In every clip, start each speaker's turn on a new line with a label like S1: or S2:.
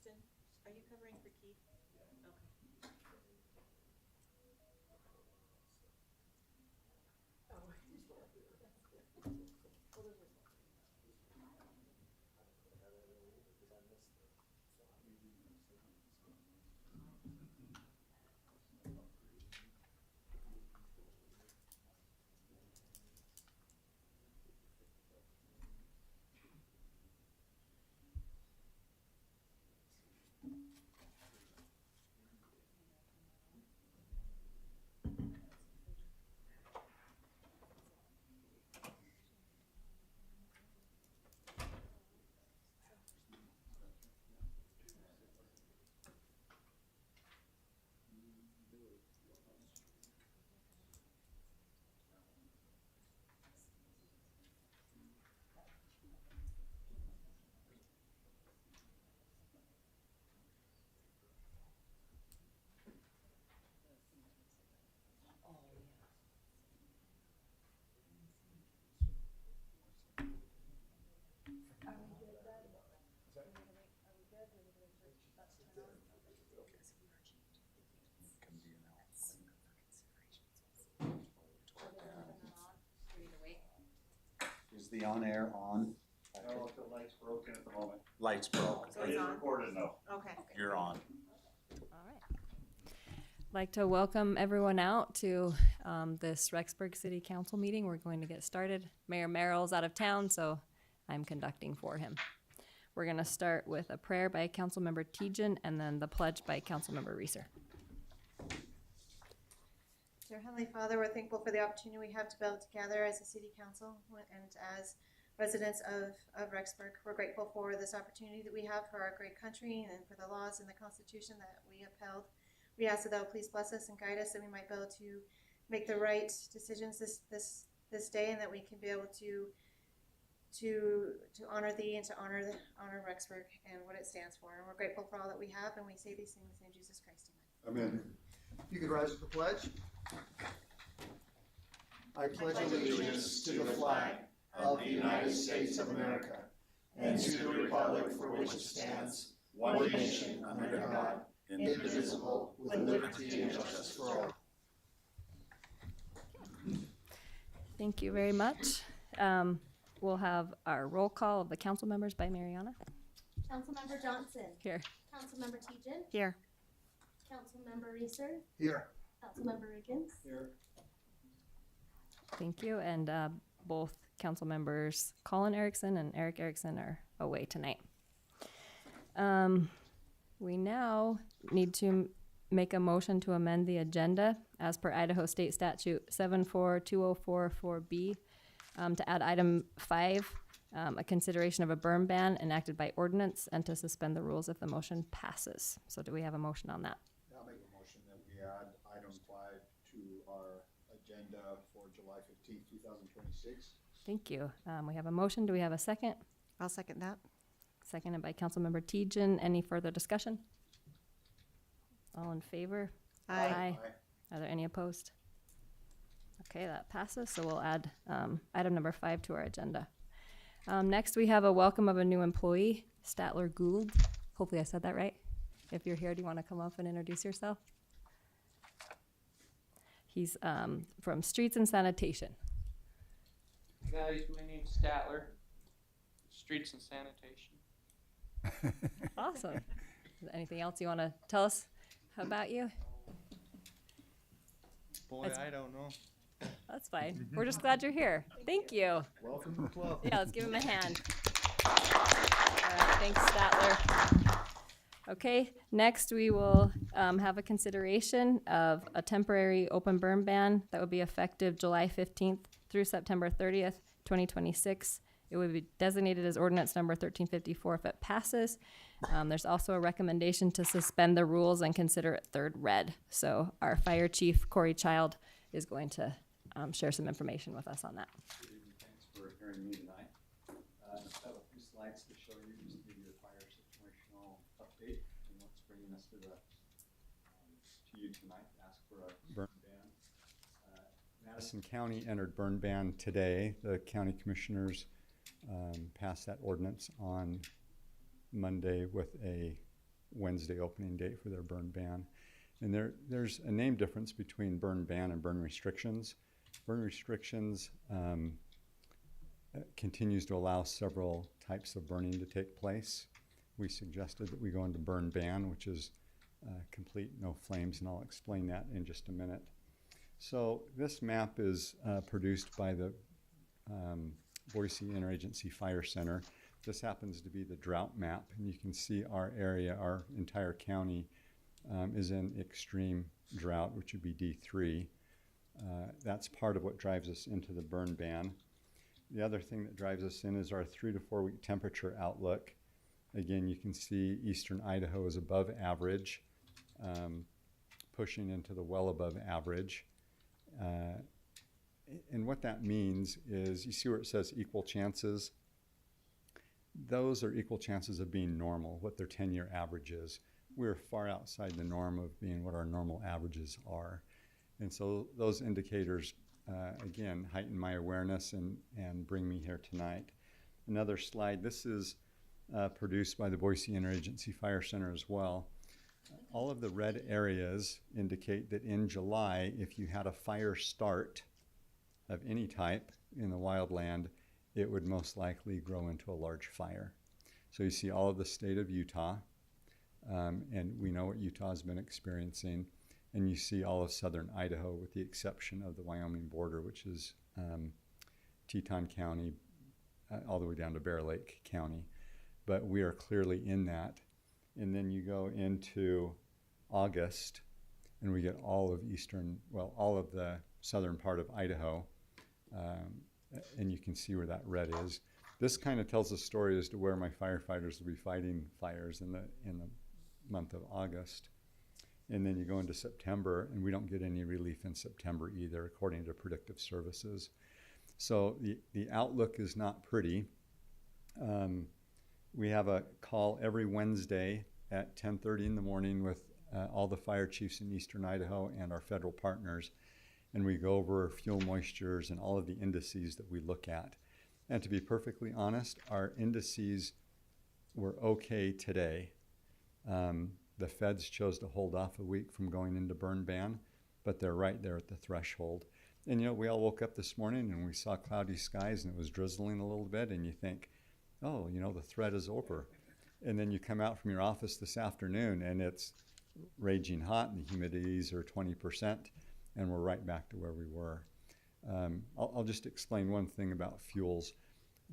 S1: Justin, are you covering for Keith? Okay.
S2: Is the on air on?
S3: No, the light's broken at the moment.
S2: Lights broke.
S1: So
S3: It
S1: it's
S3: is
S1: on?
S3: recorded though.
S1: Okay.
S2: You're on.
S4: All right. I'd like to welcome everyone out to this Rexburg City Council meeting. We're going to get started. Mayor Merrill's out of town, so I'm conducting for him. We're going to start with a prayer by Councilmember Tejan and then the pledge by Councilmember Reeser.
S1: Dear Heavenly Father, we're thankful for the opportunity we have to be able to gather as a city council and as residents of Rexburg. We're grateful for this opportunity that we have for our great country and for the laws and the Constitution that we upheld. We ask that thou please bless us and guide us, that we might be able to make the right decisions this day, and that we can be able to honor thee and to honor Rexburg and what it stands for. And we're grateful for all that we have, and we say these things in Jesus Christ. Amen.
S5: Amen. You can rise with the pledge. I pledge allegiance to the flag of the United States of America and to the republic for which it stands, one nation under God, indivisible, with liberty and justice for all.
S4: Thank you very much. We'll have our roll call of the council members by Mariana.
S6: Councilmember Johnson.
S4: Here.
S6: Councilmember Tejan.
S4: Here.
S6: Councilmember Reeser.
S5: Here.
S6: Councilmember Riggins.
S5: Here.
S4: Thank you. And both council members Colin Erickson and Eric Erickson are away tonight. We now need to make a motion to amend the agenda as per Idaho State Statute 742044B to add item 5, a consideration of a burn ban enacted by ordinance, and to suspend the rules if the motion passes. So do we have a motion on that?
S5: I'll make a motion that we add item 5 to our agenda for July 15th, 2026.
S4: Thank you. We have a motion. Do we have a second?
S1: I'll second that.
S4: Seconded by Councilmember Tejan. Any further discussion? All in favor?
S1: Aye.
S4: Are there any opposed? Okay, that passes. So we'll add item number 5 to our agenda. Next, we have a welcome of a new employee, Statler Gould. Hopefully I said that right. If you're here, do you want to come up and introduce yourself? He's from Streets and Sanitation.
S7: Guys, my name's Statler, Streets and Sanitation.
S4: Awesome. Is there anything else you want to tell us about you?
S7: Boy,
S4: That's-
S7: I don't know.
S4: That's fine. We're just glad you're here. Thank you.
S5: Welcome to the club.
S4: Yeah, let's give him a hand. All right, thanks, Statler. Okay, next we will have a consideration of a temporary open burn ban that would be effective July 15th through September 30th, 2026. It would be designated as ordinance number 1354 if it passes. There's also a recommendation to suspend the rules and consider it third read. So our fire chief, Corey Child, is going to share some information with us on that.
S2: Good evening. Thanks for hearing me tonight. I have a few slides to show you, just to give you a fire situational update and what's bringing us to you tonight to ask for a burn ban. Madison County entered burn ban today. The county commissioners passed that ordinance on Monday with a Wednesday opening date for their burn ban. And there's a name difference between burn ban and burn restrictions. Burn restrictions continues to allow several types of burning to take place. We suggested that we go into burn ban, which is complete no flames, and I'll explain that in just a minute. So this map is produced by the Boise Interagency Fire Center. This happens to be the drought map, and you can see our area, our entire county is in extreme drought, which would be D3. That's part of what drives us into the burn ban. The other thing that drives us in is our 3 to 4 week temperature outlook. Again, you can see eastern Idaho is above average, pushing into the well above average. And what that means is, you see where it says equal chances? Those are equal chances of being normal, what their 10-year average is. We're far outside the norm of being what our normal averages are. And so those indicators, again, heighten my awareness and bring me here tonight. Another slide. This is produced by the Boise Interagency Fire Center as well. All of the red areas indicate that in July, if you had a fire start of any type in the wildland, it would most likely grow into a large fire. So you see all of the state of Utah, and we know what Utah has been experiencing, and you see all of southern Idaho with the exception of the Wyoming border, which is Teton County all the way down to Bear Lake County. But we are clearly in that. And then you go into August, and we get all of all of the southern part of Idaho, and you can see where that red is. This kind of tells a story as to where my firefighters will be fighting fires in the month of August. And then you go into September, and we don't get any relief in September either, according to predictive services. So the outlook is not pretty. We have a call every Wednesday at 10:30 in the morning with all the fire chiefs in eastern Idaho and our federal partners, and we go over fuel moistures and all of the indices that we look at. And to be perfectly honest, our indices were okay today. The feds chose to hold off a week from going into burn ban, but they're right there at the threshold. And we all woke up this morning and we saw cloudy skies and it was drizzling a little bit, and you think, oh, the threat is over. And then you come out from your office this afternoon and it's raging hot and the humidities are 20%, and we're right back to where we were. I'll just explain one thing about fuels.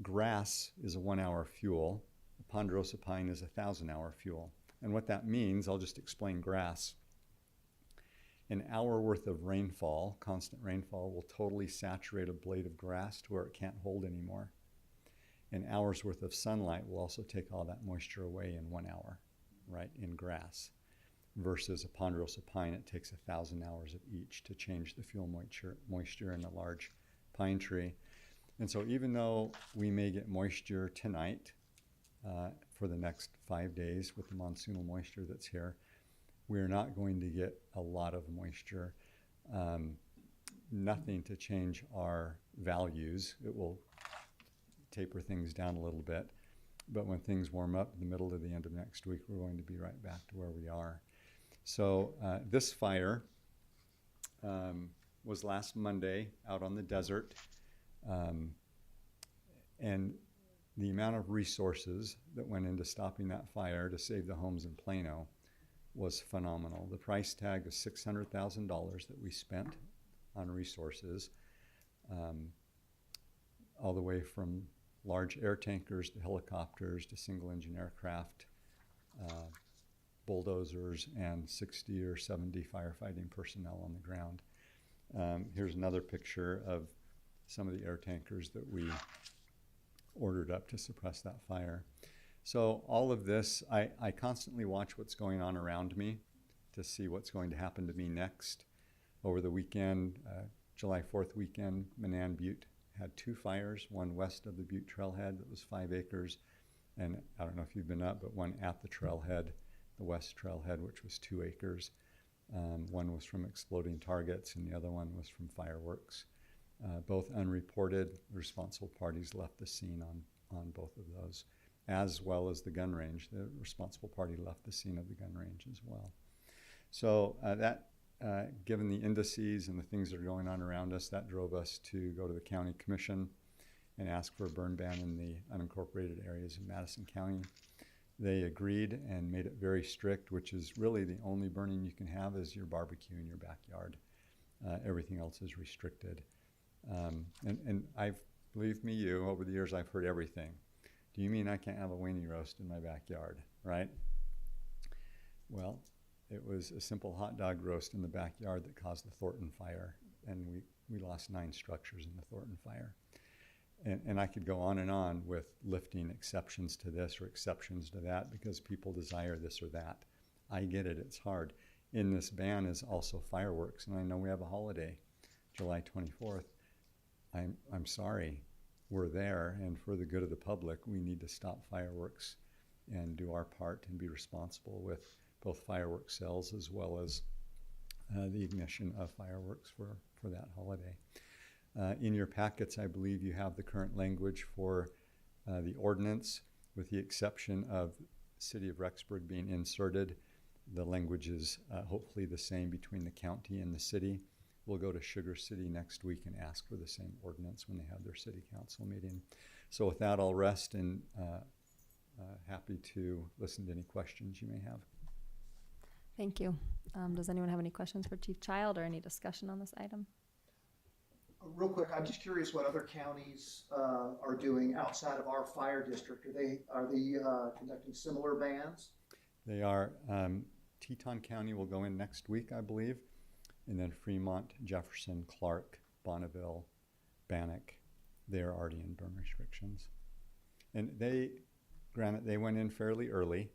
S2: Grass is a 1-hour fuel. Ponderosa pine is a 1,000-hour fuel. And what that means, I'll just explain grass. An hour worth of rainfall, constant rainfall, will totally saturate a blade of grass to where it can't hold anymore. An hour's worth of sunlight will also take all that moisture away in 1 hour, right, in grass. Versus a ponderosa pine, it takes 1,000 hours of each to change the fuel moisture in a large pine tree. And so even though we may get moisture tonight for the next 5 days with the monsoonal moisture that's here, we're not going to get a lot of moisture. Nothing to change our values. It will taper things down a little bit. But when things warm up in the middle to the end of next week, we're going to be right back to where we are. So this fire was last Monday out on the desert. And the amount of resources that went into stopping that fire to save the homes in Plano was phenomenal. The price tag is $600,000 that we spent on resources, all the way from large air tankers to helicopters to single engine aircraft, bulldozers, and 60 or 70 firefighting personnel on the ground. Here's another picture of some of the air tankers that we ordered up to suppress that fire. So all of this, I constantly watch what's going on around me to see what's going to happen to me next. Over the weekend, July 4th weekend, Manan Butte had 2 fires, one west of the Butte Trailhead that was 5 acres, and I don't know if you've been up, but one at the trailhead, the west trailhead, which was 2 acres. One was from exploding targets and the other one was from fireworks. Both unreported. The responsible parties left the scene on both of those. as well as the gun range. The responsible party left the scene of the gun range as well. So given the indices and the things that are going on around us, that drove us to go to the county commission and ask for a burn ban in the unincorporated areas of Madison County. They agreed and made it very strict, which is really the only burning you can have is your barbecue in your backyard. Everything else is restricted. And believe me, over the years I've heard everything. Do you mean I can't have a weenie roast in my backyard, right? Well, it was a simple hot dog roast in the backyard that caused the Thornton fire, and we lost 9 structures in the Thornton fire. And I could go on and on with lifting exceptions to this or exceptions to that because people desire this or that. I get it, it's hard. In this ban is also fireworks, and I know we have a holiday, July 24th. I'm sorry, we're there, and for the good of the public, we need to stop fireworks and do our part and be responsible with both fireworks sales as well as the ignition of fireworks for that holiday. In your packets, I believe you have the current language for the ordinance, with the exception of City of Rexburg being inserted. The language is hopefully the same between the county and the city. We'll go to Sugar City next week and ask for the same ordinance when they have their city council meeting. So with that, I'll rest and happy to listen to any questions you may have.
S4: Thank you. Does anyone have any questions for Chief Child or any discussion on this item?
S5: Real quick, I'm just curious what other counties are doing outside of our fire district. Are they conducting similar bans?
S2: They are. Teton County will go in next week, I believe, and then Fremont, Jefferson, Clark, Bonneville, Bannock, they're already in burn restrictions. And granted, they went in fairly early.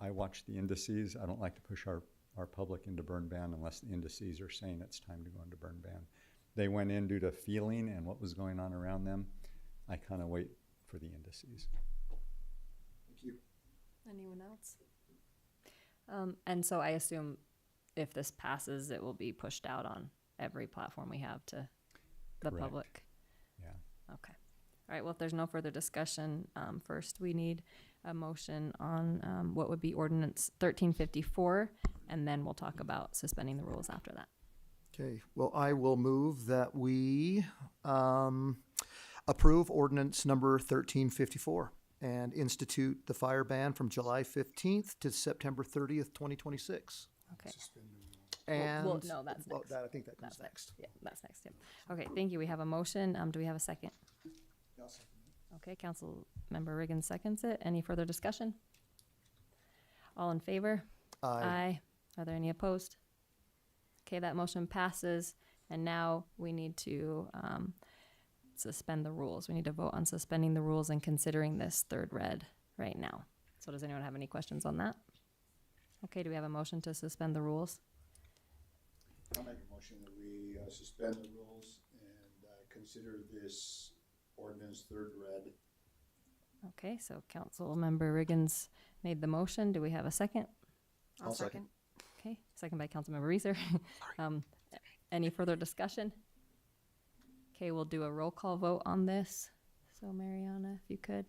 S2: I watch the indices. I don't like to push our public into burn ban unless the indices are saying it's time to go into burn ban. They went in due to feeling and what was going on around them. I kind of wait for the indices.
S5: Thank you.
S4: Anyone else? And so I assume if this passes, it will be pushed out on every platform we have to the
S2: Correct.
S4: Public.
S2: Yeah.
S4: Okay. All right. Well, if there's no further discussion, first we need a motion on what would be Ordinance 1354, and then we'll talk about suspending the rules after that.
S5: Okay, well, I will move that we approve ordinance number 1354 and institute the fire ban from July 15th to September 30th, 2026.
S4: Okay.
S5: And
S4: well, no, that's next.
S5: I think that comes
S4: That's
S5: next.
S4: Yeah, that's next. Yeah. Okay. Thank you. We have a motion. Do we have a second? Okay. Council Member Riggins seconds it. Any further discussion? All in favor?
S5: Aye.
S4: Are there any opposed? Okay, that motion passes, and now we need to suspend the rules. We need to vote on suspending the rules and considering this third read right now. So does anyone have any questions on that? Okay, do we have a motion to suspend the rules?
S8: I'll make a motion that we suspend the rules and consider this ordinance third read.
S4: Okay, so Council Member Riggins made the motion. Do we have a second?
S5: I'll second.
S4: Okay, second by Councilmember Reeser. Any further discussion? Okay, we'll do a roll call vote on this. So Mariana, if you could.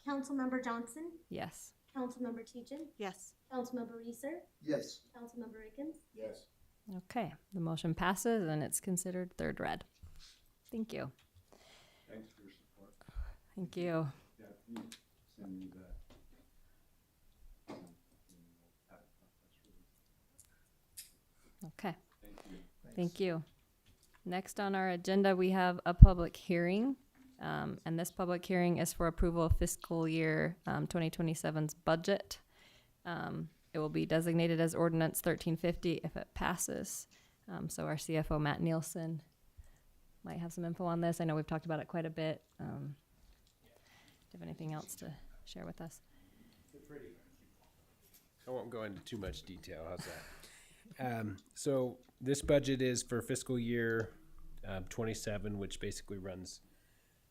S6: Councilmember Johnson,
S4: Yes.
S6: Councilmember Tejan,
S1: Yes.
S6: Councilmember Reeser,
S5: Yes.
S6: Councilmember Riggins.
S8: Yes.
S4: Okay, the motion passes and it's considered third read. Thank you.
S2: Thanks for your support.
S4: Thank you.
S2: Yeah, can you send me the
S4: Okay,
S2: Thank you.
S4: thank you. Next on our agenda, we have a public hearing. And this public hearing is for approval of fiscal year 2027's budget. It will be designated as ordinance 1350 if it passes. So our CFO, Matt Nielsen, might have some info on this. I know we've talked about it quite a bit. Do you have anything else to share with us?
S9: I won't go into too much detail. How's that? So this budget is for fiscal year 27, which basically runs,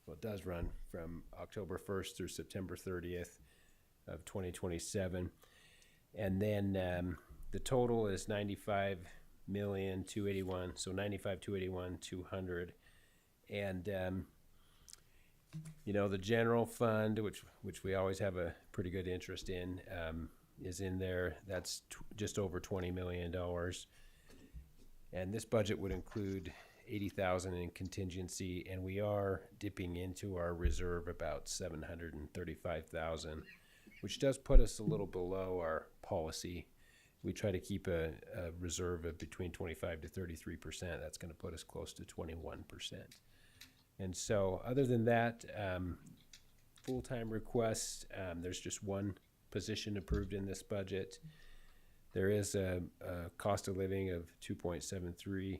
S9: well, it does run from October 1st through September 30th of 2027. And then the total is 95,281,000, so 95,281,200. And The general fund, which we always have a pretty good interest in, is in there. That's just over $20 million. And this budget would include 80,000 in contingency, and we are dipping into our reserve about 735,000, which does put us a little below our policy. We try to keep a reserve of between 25 to 33%. That's going to put us close to 21%. And so other than that, full-time requests, there's just one position approved in this budget. There is a cost of living of 2.73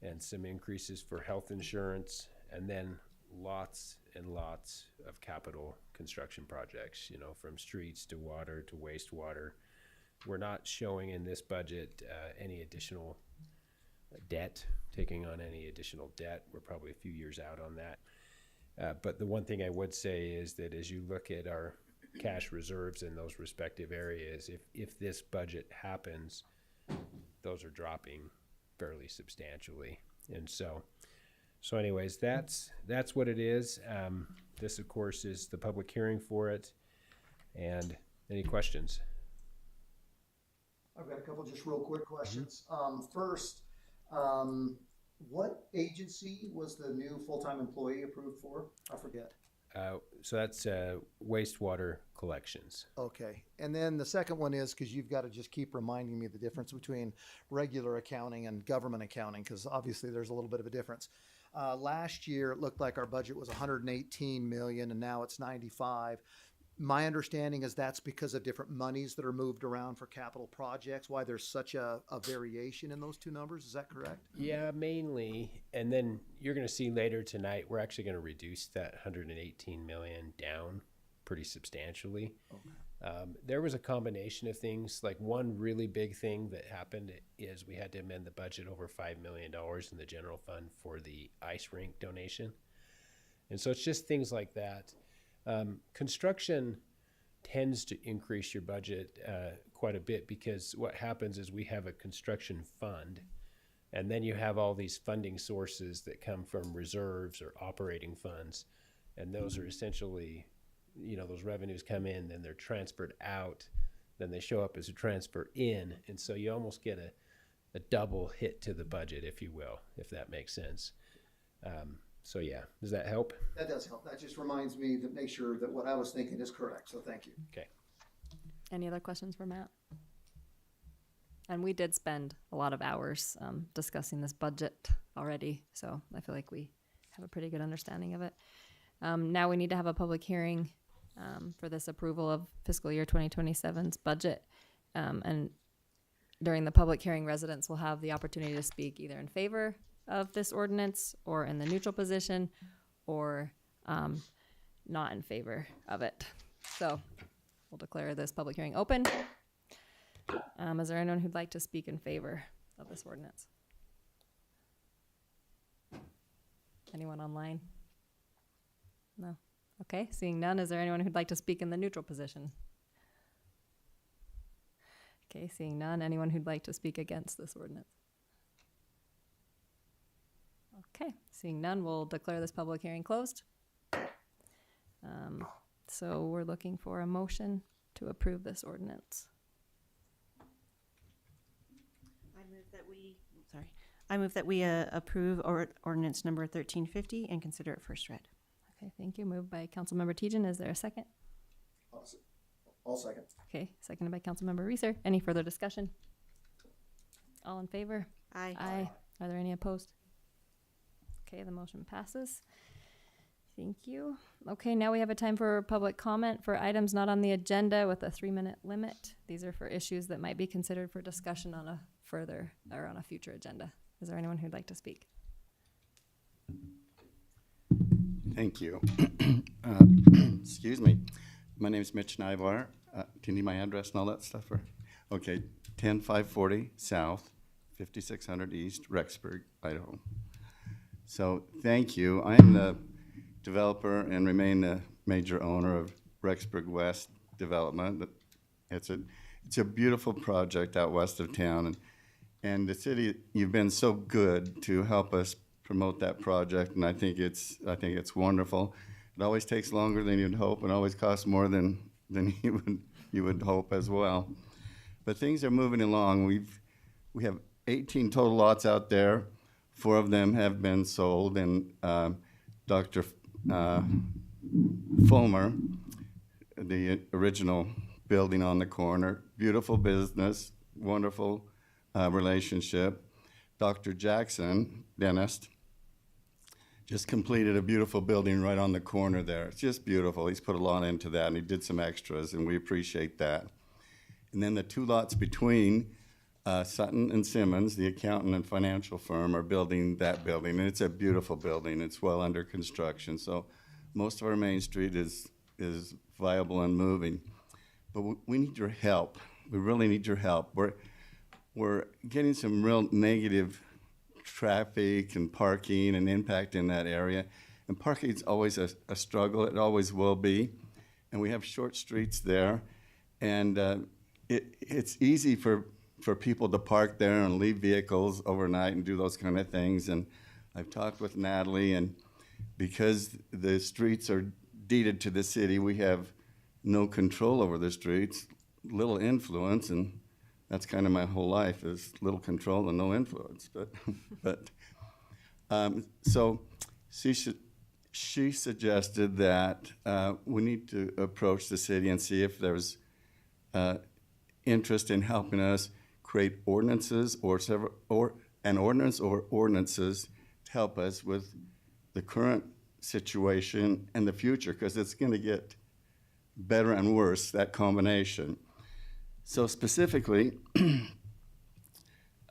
S9: and some increases for health insurance, and then lots and lots of capital construction projects, from streets to water to wastewater. We're not showing in this budget any additional debt, taking on any additional debt. We're probably a few years out on that. But the one thing I would say is that as you look at our cash reserves in those respective areas, if this budget happens, those are dropping fairly substantially. And so anyways, that's what it is. This, of course, is the public hearing for it. And any questions?
S5: I've got a couple just real quick questions. First, what agency was the new full-time employee approved for? I forget.
S9: So that's wastewater collections.
S5: Okay. And then the second one is, because you've got to just keep reminding me the difference between regular accounting and government accounting, because obviously there's a little bit of a difference. Last year, it looked like our budget was 118 million, and now it's 95. My understanding is that's because of different monies that are moved around for capital projects, why there's such a variation in those two numbers. Is that correct?
S9: Yeah, mainly. And then you're going to see later tonight, we're actually going to reduce that 118 million down pretty substantially. Okay. There was a combination of things. Like one really big thing that happened is we had to amend the budget over $5 million in the general fund for the ice rink donation. And so it's just things like that. Construction tends to increase your budget quite a bit, because what happens is we have a construction fund, and then you have all these funding sources that come from reserves or operating funds, and those are essentially, those revenues come in, then they're transferred out, then they show up as a transfer in, and so you almost get a double hit to the budget, if you will, if that makes sense. So yeah, does that help?
S5: That does help. That just reminds me to make sure that what I was thinking is correct. So thank you.
S9: Okay.
S4: Any other questions for Matt? And we did spend a lot of hours discussing this budget already, so I feel like we have a pretty good understanding of it. Now we need to have a public hearing for this approval of fiscal year 2027's budget. And during the public hearing, residents will have the opportunity to speak either in favor of this ordinance or in the neutral position, or not in favor of it. So we'll declare this public hearing open. Is there anyone who'd like to speak in favor of this ordinance? Anyone online? No? Okay, seeing none, is there anyone who'd like to speak in the neutral position? Okay, seeing none, anyone who'd like to speak against this ordinance? Okay, seeing none, we'll declare this public hearing closed. So we're looking for a motion to approve this ordinance.
S10: I move that we approve ordinance number 1350 and consider it first read.
S4: Okay, thank you. Moved by Councilmember Tejan. Is there a second?
S5: I'll second.
S4: Okay, seconded by Councilmember Reeser. Any further discussion? All in favor?
S10: Aye.
S4: Aye. Are there any opposed? Okay, the motion passes. Thank you. Okay, now we have a time for public comment for items not on the agenda with a 3-minute limit. These are for issues that might be considered for discussion on a further or on a future agenda. Is there anyone who'd like to speak?
S3: Thank you. Excuse me. My name is Mitch Nivar. Do you need my address and all that stuff? Okay, 10540 South, 5600 East, Rexburg, Idaho. So thank you. I am the developer and remain the major owner of Rexburg West Development. It's a beautiful project out west of town, and the city, you've been so good to help us promote that project, and I think it's wonderful. It always takes longer than you'd hope, and always costs more than you would hope as well. But things are moving along. We have 18 total lots out there. 4 of them have been sold, and Dr. Fulmer, the original building on the corner, beautiful business, wonderful relationship. Dr. Jackson, dentist, just completed a beautiful building right on the corner there. It's just beautiful. He's put a lot into that, and he did some extras, and we appreciate that. And then the 2 lots between Sutton and Simmons, the accountant and financial firm, are building that building, and it's a beautiful building. It's well under construction, so most of our Main Street is viable and moving. But we need your help. We really need your help. We're getting some real negative traffic and parking and impact in that area. And parking is always a struggle. It always will be. And we have short streets there. And it's easy for people to park there and leave vehicles overnight and do those kind of things. And I've talked with Natalie, and because the streets are deeded to the city, we have no control over the streets, little influence, and that's kind of my whole life, is little control and no influence. So she suggested that we need to approach the city and see if there's interest in helping us create ordinances or an ordinance or ordinances to help us with the current situation and the future, because it's going to get better and worse, that combination. So specifically,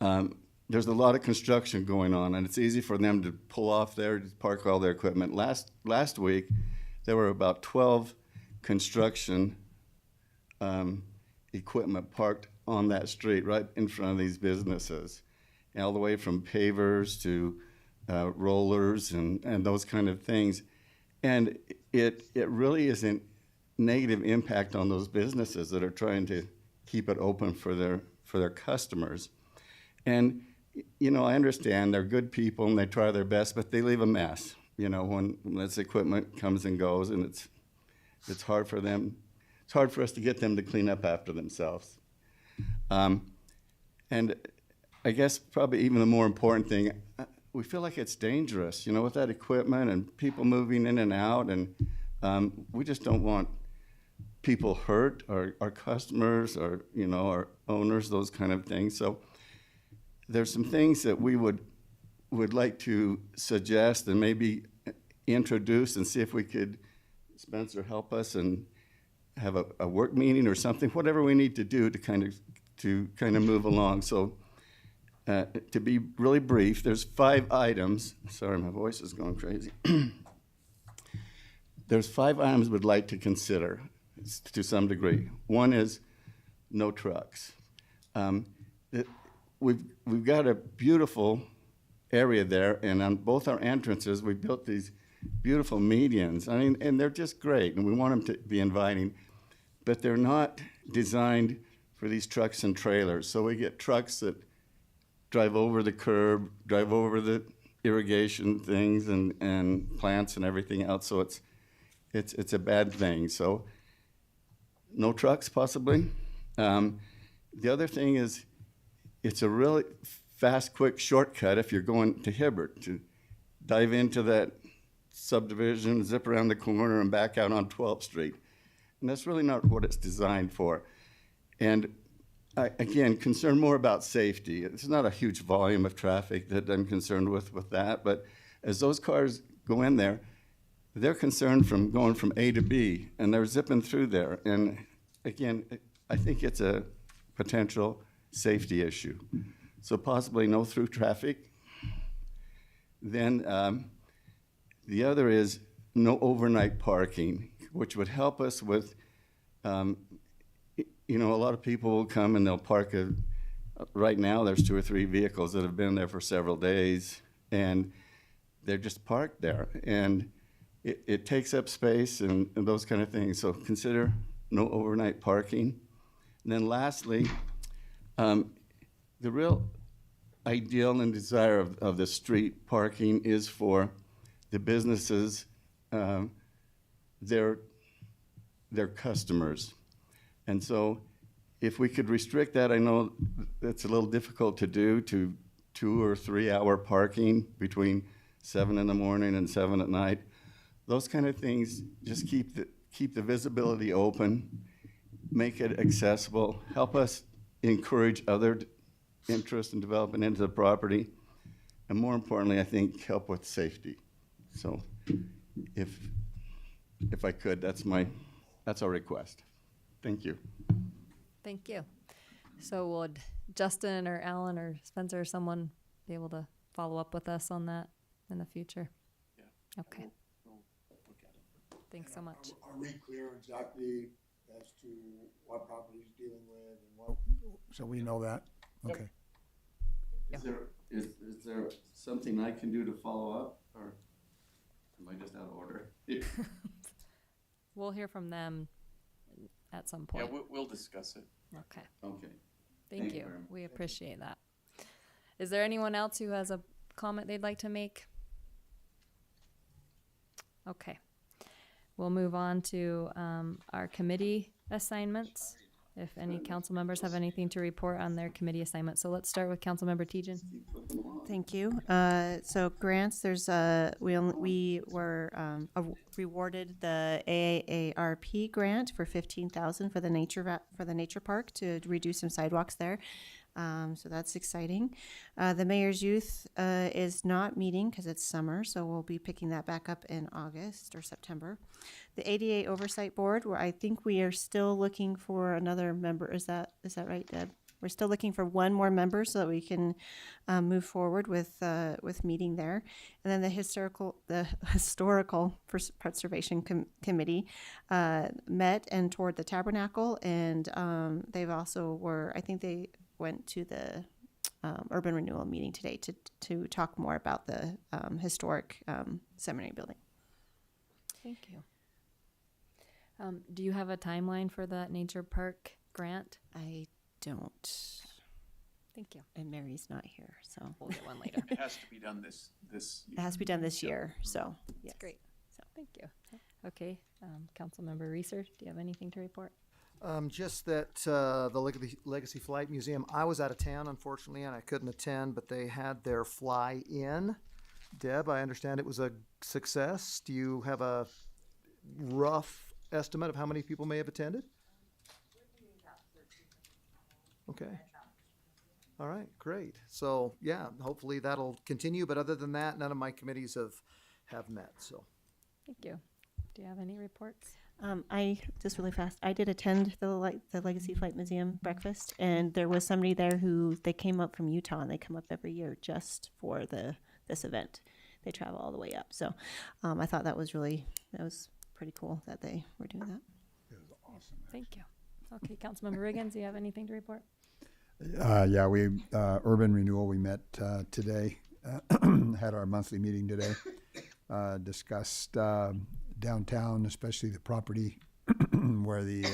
S3: there's a lot of construction going on, and it's easy for them to pull off there, to park all their equipment. Last week, there were about 12 construction equipment parked on that street right in front of these businesses, and all the way from pavers to rollers and those kind of things. And it really is a negative impact on those businesses that are trying to keep it open for their customers. And, you know, I understand they're good people and they try their best, but they leave a mess, you know, when this equipment comes and goes, and it's hard for them. It's hard for us to get them to clean up after themselves. And I guess probably even the more important thing, we feel like it's dangerous, you know, with that equipment and people moving in and out, and we just don't want people hurt, our customers, or, you know, our owners, those kind of things. So there's some things that we would like to suggest and maybe introduce and see if we could, Spencer, help us and have a work meeting or something, whatever we need to do to kind of move along. So to be really brief, there's 5 items. Sorry, my voice is going crazy. There's 5 items we'd like to consider to some degree. One is no trucks. We've got a beautiful area there, and on both our entrances, we built these beautiful medians. I mean, and they're just great, and we want them to be inviting, but they're not designed for these trucks and trailers. So we get trucks that drive over the curb, drive over the irrigation things and plants and everything else. So it's a bad thing. So no trucks, possibly. The other thing is, it's a really fast, quick shortcut if you're going to Hibbert to dive into that subdivision, zip around the corner, and back out on 12th Street. And that's really not what it's designed for. And again, concerned more about safety. It's not a huge volume of traffic that I'm concerned with that, but as those cars go in there, they're concerned from going from A to B, and they're zipping through there. And again, I think it's a potential safety issue. So possibly no through traffic. Then the other is no overnight parking, which would help us with, you know, a lot of people will come and they'll park right now there's 2 or 3 vehicles that have been there for several days, and they're just parked there. And it takes up space and those kind of things. So consider no overnight parking. And then lastly, the real ideal and desire of the street parking is for the businesses their customers. And so if we could restrict that, I know that's a little difficult to do, to 2 or 3 hour parking between 7 in the morning and 7 at night. Those kind of things just keep the visibility open, make it accessible, help us encourage other interest and development into the property, and more importantly, I think, help with safety. So if I could, that's our request. Thank you.
S4: Thank you. So would Justin or Alan or Spencer or someone be able to follow up with us on that in the future?
S7: Yeah.
S4: Okay,
S7: We'll look at it.
S4: thanks so much.
S8: Are we clear exactly as to what property he's dealing with and what, so we know that? Okay.
S3: Is there something I can do to follow up, or am I just out of order?
S4: We'll hear from them at some
S7: Yeah,
S4: point.
S7: we'll discuss it.
S4: Okay,
S3: Okay.
S4: thank
S3: Thank you
S4: you.
S3: very much.
S4: We appreciate that. Is there anyone else who has a comment they'd like to make? Okay. We'll move on to our committee assignments. If any council members have anything to report on their committee assignments. So let's start with Councilmember Tejan.
S10: Thank you. So grants, there's we were rewarded the AARP grant for $15,000 for the nature park to redo some sidewalks there. So that's exciting. The mayor's youth is not meeting because it's summer, so we'll be picking that back up in August or September. The ADA Oversight Board, where I think we are still looking for another member. Is that right, Deb? We're still looking for one more member so that we can move forward with meeting there. And then the historical preservation committee met and toured the tabernacle, and they've also I think they went to the urban renewal meeting today to talk more about the historic seminary building.
S4: Thank you. Do you have a timeline for that nature park grant?
S10: I don't.
S4: Thank you.
S10: And Mary's not here, so
S4: We'll get one later.
S5: It has to be done this
S10: it has to be done this year. So yes.
S4: That's great. So thank you. Okay, Councilmember Reeser, do you have anything to report?
S11: Just that the Legacy Flight Museum, I was out of town, unfortunately, and I couldn't attend, but they had their fly-in. Deb, I understand it was a success. Do you have a rough estimate of how many people may have attended? Okay. All right, great. So, yeah, hopefully that'll continue, but other than that, none of my committees have met, so.
S4: Thank you. Do you have any reports?
S10: I just really fast. I did attend the Legacy Flight Museum breakfast, and there was somebody there who they came up from Utah, and they come up every year just for this event. They travel all the way up, so I thought that was pretty cool that they were doing that.
S8: It was awesome.
S4: Thank you. Okay, Councilmember Riggins, do you have anything to report?
S8: Yeah, we urban renewal. We met today, had our monthly meeting today. Discussed downtown, especially the property where the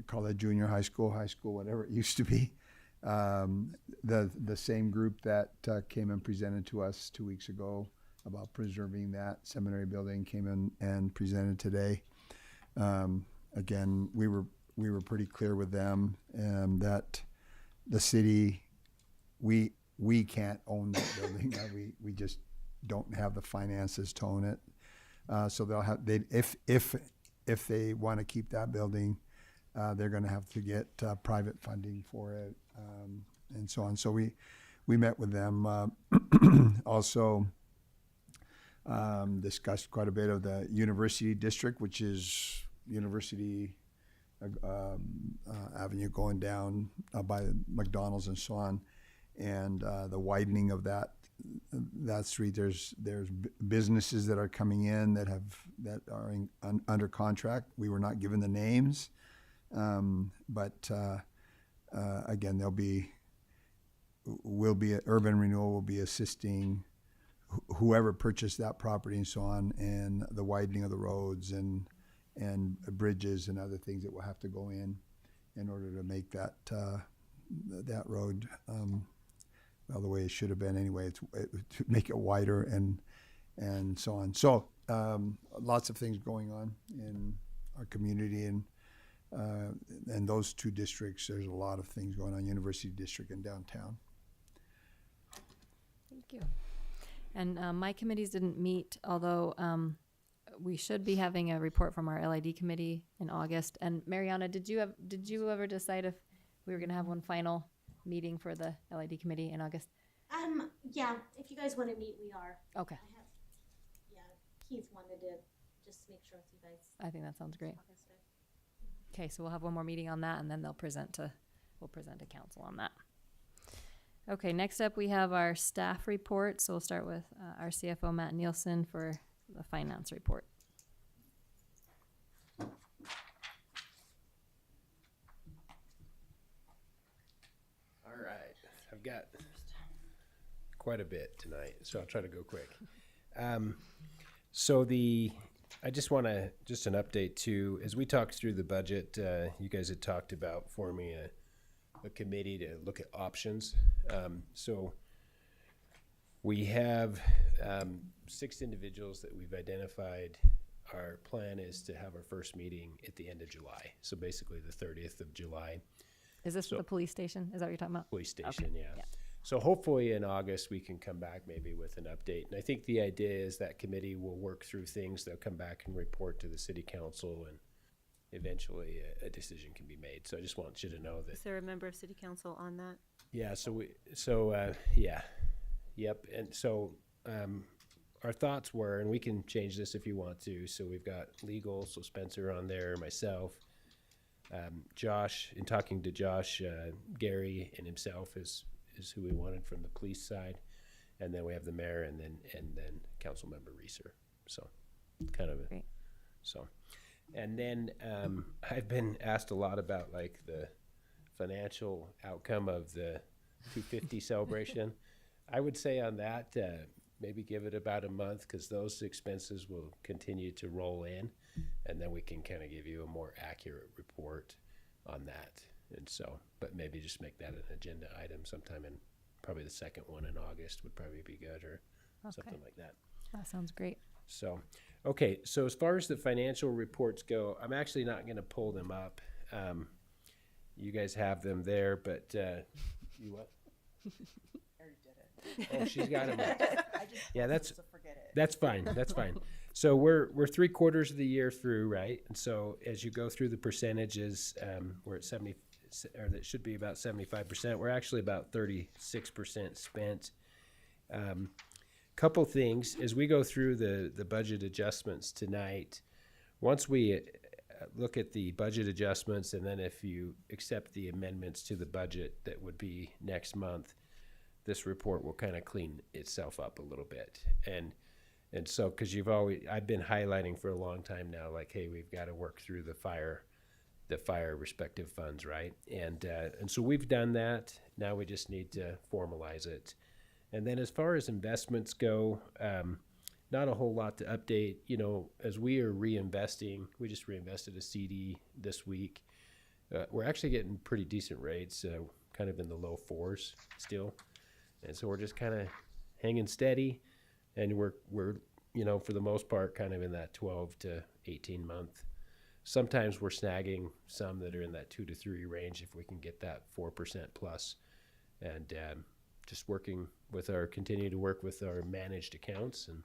S8: call it junior high school, whatever it used to be. The same group that came and presented to us 2 weeks ago about preserving that seminary building came in and presented today. Again, we were pretty clear with them that the city, we can't own that building. We just don't have the finances to own it. So if they want to keep that building, they're going to have to get private funding for it, and so on. So we met with them. Also discussed quite a bit of the University District, which is University Avenue going down by McDonald's and so on, and the widening of that street. There's businesses that are coming in that are under contract. We were not given the names, but again, urban renewal will be assisting whoever purchased that property and so on, and the widening of the roads and bridges and other things that will have to go in order to make that road well, the way it should have been anyway. To make it wider and so on. So lots of things going on in our community, and those two districts, there's a lot of things going on, University District and downtown.
S4: Thank you. And my committees didn't meet, although we should be having a report from our LID committee in August. And Mariana, did you ever decide if we were going to have one final meeting for the LID committee in August?
S6: Yeah, if you guys want to meet, we are.
S4: Okay,
S6: Keith wanted to just make sure with you guys.
S4: I think that sounds great.
S6: August fifth.
S4: Okay, so we'll have one more meeting on that, and then we'll present to council on that. Okay, next up we have our staff report. So we'll start with our CFO, Matt Nielsen, for the finance report.
S9: All right, I've got quite a bit tonight, so I'll try to go quick. I just want to, just an update too, as we talked through the budget, you guys had talked about forming a committee to look at options. So we have 6 individuals that we've identified. Our plan is to have our first meeting at the end of July, so basically the 30th of July.
S4: Is this the police station? Is that what you're talking about?
S9: Police station,
S4: Okay,
S9: yeah.
S4: yeah.
S9: So hopefully in August, we can come back maybe with an update. And I think the idea is that committee will work through things. They'll come back and report to the city council, and eventually a decision can be made. So I just want you to know that.
S10: Is there a member of city council on that?
S9: Yeah, yep. And so our thoughts were, and we can change this if you want to. So we've got legal, so Spencer on there, myself, Josh, in talking to Josh, Gary and himself is who we wanted from the police side. And then we have the mayor and then council member Reeser. So kind of
S4: Great.
S9: so. And then I've been asked a lot about like the financial outcome of the 250 celebration. I would say on that, maybe give it about a month, because those expenses will continue to roll in, and then we can kind of give you a more accurate report on that. And so, but maybe just make that an agenda item sometime in, probably the second one in August would probably be good, or something like that.
S4: That sounds great.
S9: So, okay, so as far as the financial reports go, I'm actually not going to pull them up. You guys have them there, but you what? Oh, she's got them. Yeah, that's fine. That's fine. So we're 3/4 of the year through, right? And so as you go through the percentages, we're at 70, or that should be about 75%. We're actually about 36% spent. Couple things as we go through the budget adjustments tonight. Once we look at the budget adjustments, and then if you accept the amendments to the budget that would be next month, this report will kind of clean itself up a little bit. And so, because I've been highlighting for a long time now, like, hey, we've got to work through the fire respective funds, right? And so we've done that. Now we just need to formalize it. And then as far as investments go, not a whole lot to update. You know, as we are reinvesting, we just reinvested a CD this week. We're actually getting pretty decent rates, kind of in the low 4s still. And so we're just kind of hanging steady, and we're you know, for the most part, kind of in that 12 to 18 month. Sometimes we're snagging some that are in that 2 to 3 range if we can get that 4% plus, and just continue to work with our managed accounts. And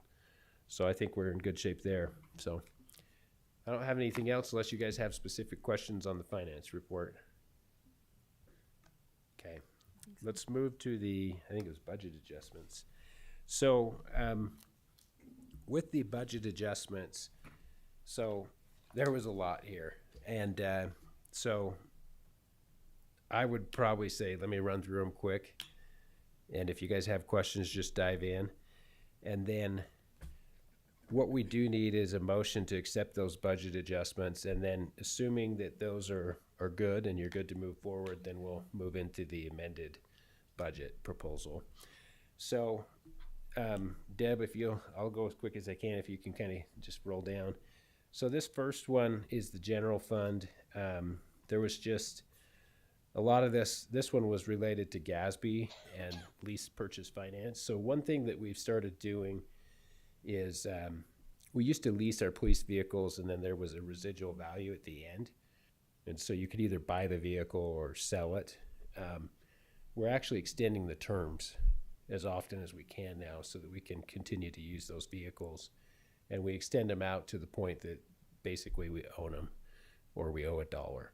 S9: so I think we're in good shape there. So I don't have anything else unless you guys have specific questions on the finance report. Okay. Let's move to I think it was budget adjustments. So with the budget adjustments, so there was a lot here. And so I would probably say, let me run through them quick. And if you guys have questions, just dive in. And then what we do need is a motion to accept those budget adjustments. And then assuming that those are good and you're good to move forward, then we'll move into the amended budget proposal. So Deb, I'll go as quick as I can if you can kind of just roll down. So this first one is the general fund. There was just a lot of this one was related to GASB and lease purchase finance. So one thing that we've started doing is we used to lease our police vehicles, and then there was a residual value at the end. And so you could either buy the vehicle or sell it. We're actually extending the terms as often as we can now so that we can continue to use those vehicles. And we extend them out to the point that basically we own them or we owe $1.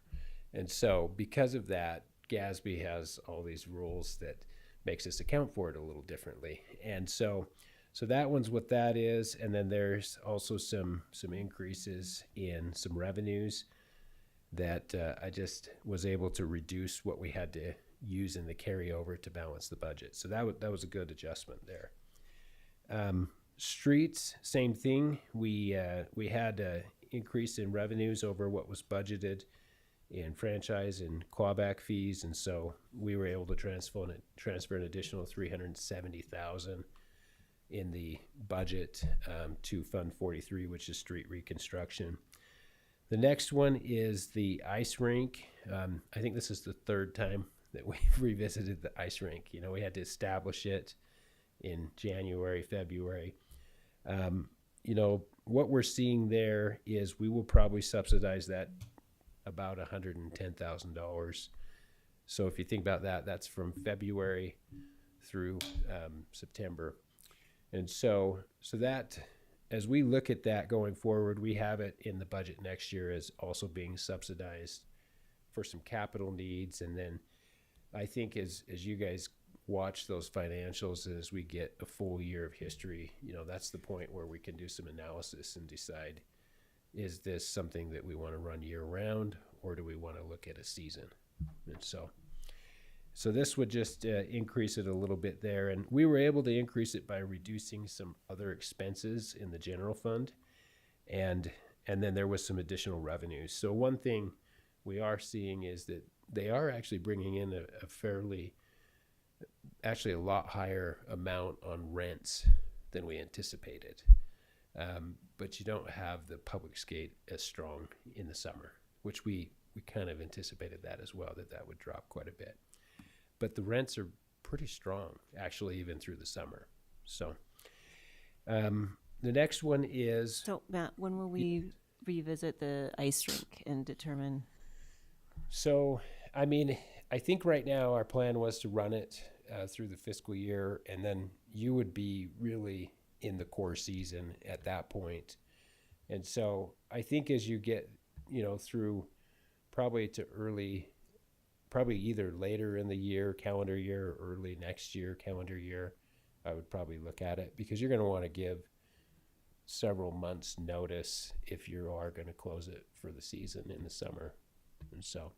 S9: And so because of that, GASB has all these rules that makes us account for it a little differently. And so that one's what that is. And then there's also some increases in some revenues that I just was able to reduce what we had to use in the carryover to balance the budget. So that was a good adjustment there. Streets, same thing. We had an increase in revenues over what was budgeted in franchise and clawback fees, and so we were able to transfer an additional $370,000 in the budget to Fund 43, which is street reconstruction. The next one is the ice rink. I think this is the third time that we've revisited the ice rink. You know, we had to establish it in January, February. You know, what we're seeing there is we will probably subsidize that about $110,000. So if you think about that, that's from February through September. And so that, as we look at that going forward, we have it in the budget next year as also being subsidized for some capital needs. And then I think as you guys watch those financials, as we get a full year of history, you know, that's the point where we can do some analysis and decide, is this something that we want to run year round, or do we want to look at a season? And so this would just increase it a little bit there. And we were able to increase it by reducing some other expenses in the general fund. And then there was some additional revenues. So one thing we are seeing is that they are actually bringing in a lot higher amount on rents than we anticipated. But you don't have the public skate as strong in the summer, which we kind of anticipated that as well, that would drop quite a bit. But the rents are pretty strong, actually, even through the summer. So the next one is...
S10: So, Matt, when will we revisit the ice rink and determine?
S9: So, I mean, I think right now our plan was to run it through the fiscal year, and then you would be really in the core season at that point. And so I think as you get, you know, through probably either later in the year, calendar year, or early next year, calendar year, I would probably look at it, because you're going to want to give several months notice if you are going to close it for the season in the summer. And so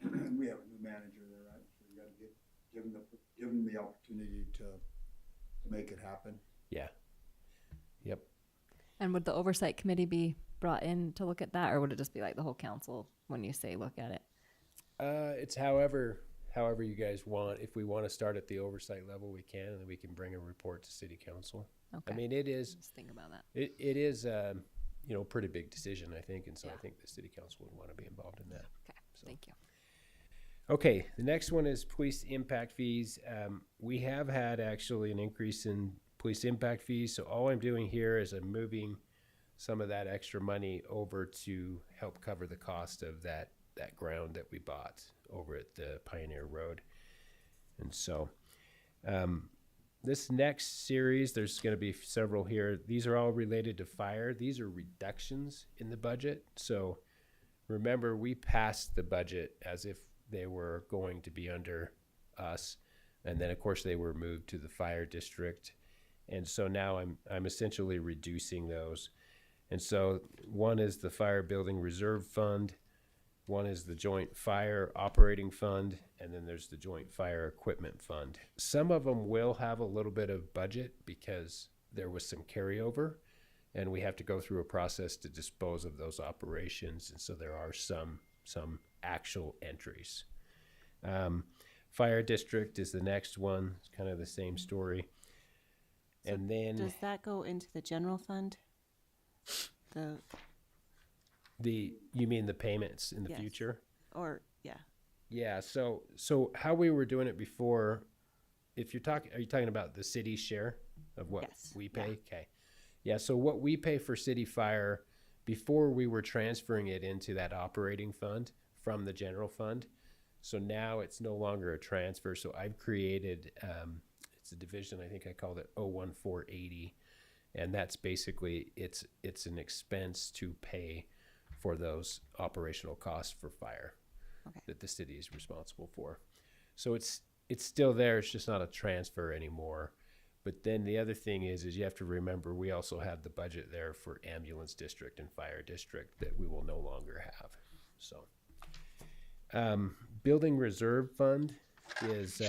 S5: we have a new manager there, right? So you got to give them the opportunity to make it happen.
S9: yeah. Yep.
S4: And would the oversight committee be brought in to look at that, or would it just be like the whole council when you say look at it?
S9: It's however you guys want. If we want to start at the oversight level, we can, and then we can bring a report to city council.
S4: Okay.
S9: I mean, it is,
S4: Just think about that.
S9: it is, you know, a pretty big decision, I think. And so
S4: Yeah.
S9: I think the city council would want to be involved in that.
S4: Okay,
S9: So.
S4: thank you.
S9: Okay, the next one is police impact fees. We have had actually an increase in police impact fees. So all I'm doing here is I'm moving some of that extra money over to help cover the cost of that ground that we bought over at the Pioneer Road. And so this next series, there's going to be several here. These are all related to fire. These are reductions in the budget. So remember, we passed the budget as if they were going to be under us. And then, of course, they were moved to the fire district. And so now I'm essentially reducing those. And so one is the Fire Building Reserve Fund, one is the Joint Fire Operating Fund, and then there's the Joint Fire Equipment Fund. Some of them will have a little bit of budget because there was some carryover, and we have to go through a process to dispose of those operations. And so there are some actual entries. Fire District is the next one. It's kind of the same story.
S10: So
S9: and then
S10: does that go into the general fund?
S9: you mean the payments in the
S10: Yes.
S9: future?
S10: Or yeah.
S9: Yeah. So how we were doing it before, are you talking about the city's share of what
S10: Yes.
S9: we pay?
S10: Yeah.
S9: Okay. Yeah, so what we pay for city fire, before we were transferring it into that operating fund from the general fund. So now it's no longer a transfer. So I've created, it's a division, I think I called it 01480. And that's basically, it's an expense to pay for those operational costs for fire that the city is responsible for. So it's still there, it's just not a transfer anymore. But then the other thing is you have to remember, we also have the budget there for ambulance district and fire district that we will no longer have. So, building reserve fund is,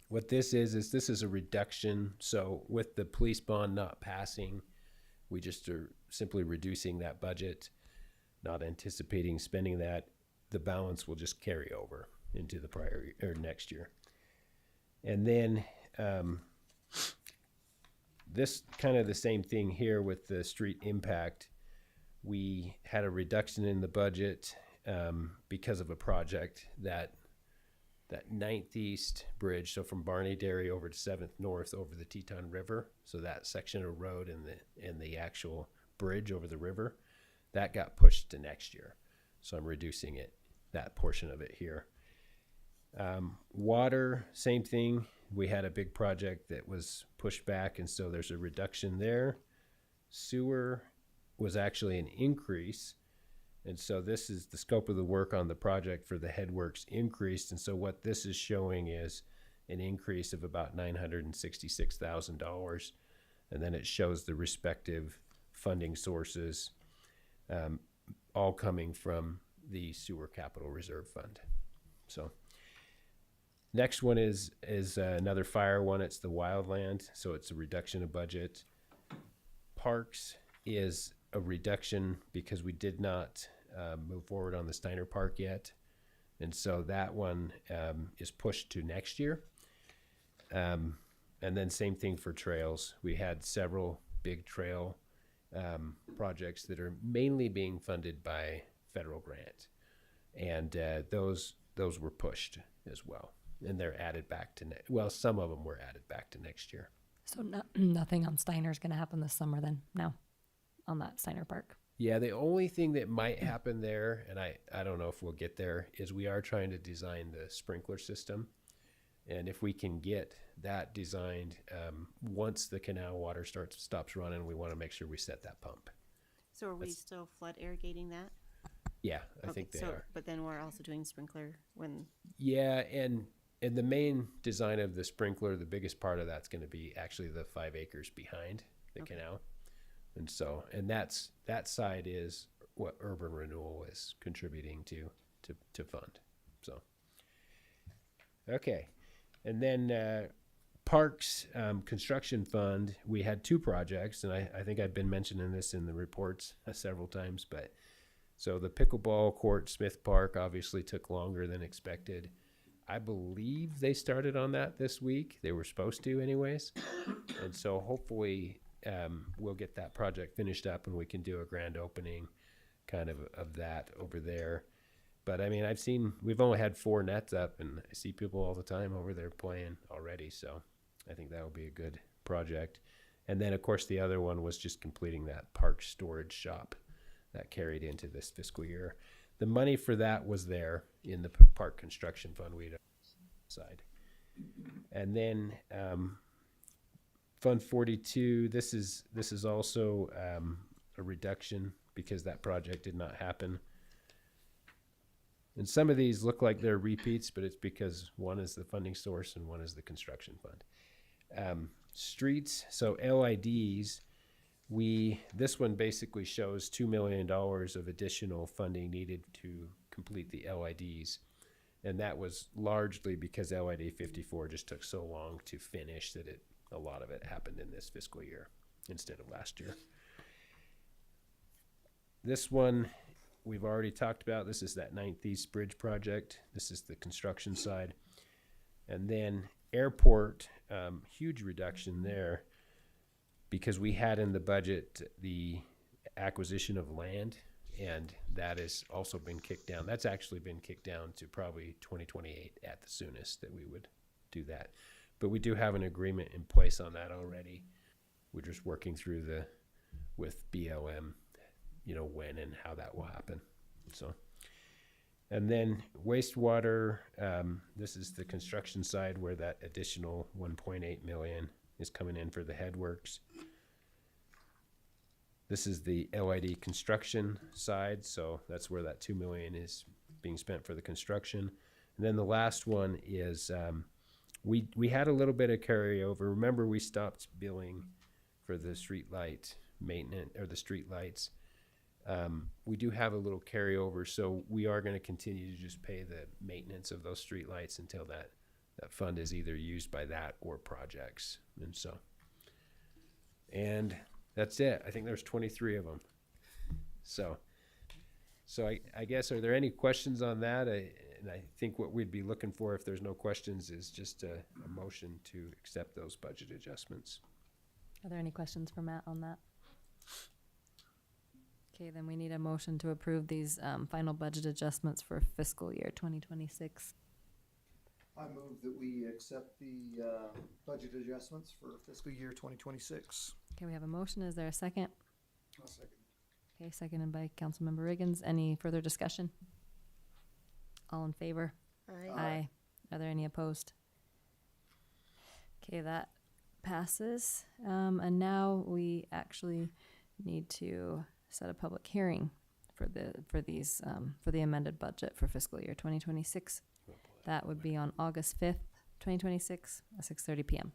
S9: what this is this is a reduction. So with the police bond not passing, we just are simply reducing that budget, not anticipating spending that. The balance will just carry over into the prior or next year. And then, this kind of the same thing here with the street impact. We had a reduction in the budget because of a project that 9th East Bridge, so from Barney Dairy over to 7th North over the Teton River, so that section of road and the actual bridge over the river, that got pushed to next year. So I'm reducing it, that portion of it here. Water, same thing. We had a big project that was pushed back, and so there's a reduction there. Sewer was actually an increase, and so this is the scope of the work on the project for the headworks increased, and so what this is showing is an increase of about $966,000, and then it shows the respective funding sources, all coming from the Sewer Capital Reserve Fund. So next one is another fire one. It's the wildland, so it's a reduction of budget. Parks is a reduction because we did not move forward on the Steiner Park yet, and so that one is pushed to next year. And then same thing for trails. We had several big trail projects that are mainly being funded by federal grant, and those were pushed as well. And they're added back to some of them were added back to next year.
S4: So nothing on Steiner's going to happen this summer then? No, on that Steiner Park.
S9: Yeah, the only thing that might happen there, and I don't know if we'll get there, is we are trying to design the sprinkler system. And if we can get that designed, once the canal water stops running, we want to make sure we set that pump.
S10: So are we still flood irrigating that?
S9: Yeah, I think they are.
S10: But then we're also doing sprinkler when...
S9: Yeah, and the main design of the sprinkler, the biggest part of that's going to be actually the 5 acres behind the canal. And so, and that side is what urban renewal is contributing to fund. So, okay. And then Parks Construction Fund, we had 2 projects, and I think I've been mentioning this in the reports several times, but so the pickleball court, Smith Park, obviously took longer than expected. I believe they started on that this week. They were supposed to anyways. And so hopefully we'll get that project finished up and we can do a grand opening kind of that over there. But I mean, we've only had 4 nets up, and I see people all the time over there playing already. So I think that will be a good project. And then of course the other one was just completing that park storage shop that carried into this fiscal year. The money for that was there in the park construction fund we'd side. And then Fund 42, this is also a reduction because that project did not happen. And some of these look like they're repeats, but it's because one is the funding source and one is the construction fund. Streets, so LIDs, this one basically shows $2 million of additional funding needed to complete the LIDs. And that was largely because LID 54 just took so long to finish that a lot of it happened in this fiscal year instead of last year. This one we've already talked about. This is that 9th East Bridge project. This is the construction side. And then airport, huge reduction there because we had in the budget the acquisition of land, and that has also been kicked down. That's actually been kicked down to probably 2028 at the soonest that we would do that. But we do have an agreement in place on that already. we're just working through with BLM, when and how that will happen. So, and then wastewater, this is the construction side where that additional 1.8 million is coming in for the headworks. This is the LID construction side, so that's where that 2 million is being spent for the construction. And then the last one is we had a little bit of carryover. Remember, we stopped billing for the street light maintenance or the street lights. We do have a little carryover, so we are going to continue to just pay the maintenance of those street lights until that fund is either used by that or projects. And that's it. I think there's 23 of them. So I guess, are there any questions on that? And I think what we'd be looking for, if there's no questions, is just a motion to accept those budget adjustments.
S4: Are there any questions for Matt on that? Okay, then we need a motion to approve these final budget adjustments for fiscal year 2026.
S11: I move that we accept the budget adjustments for fiscal year 2026.
S4: Okay, we have a motion. Is there a second?
S5: I'll second.
S4: Okay, seconded by Councilmember Riggins. Any further discussion? All in favor? Aye. Are there any opposed? Okay, that passes. And now we actually need to set a public hearing for the amended budget for fiscal year 2026. That would be on August 5th, 2026 at 6:30 p.m.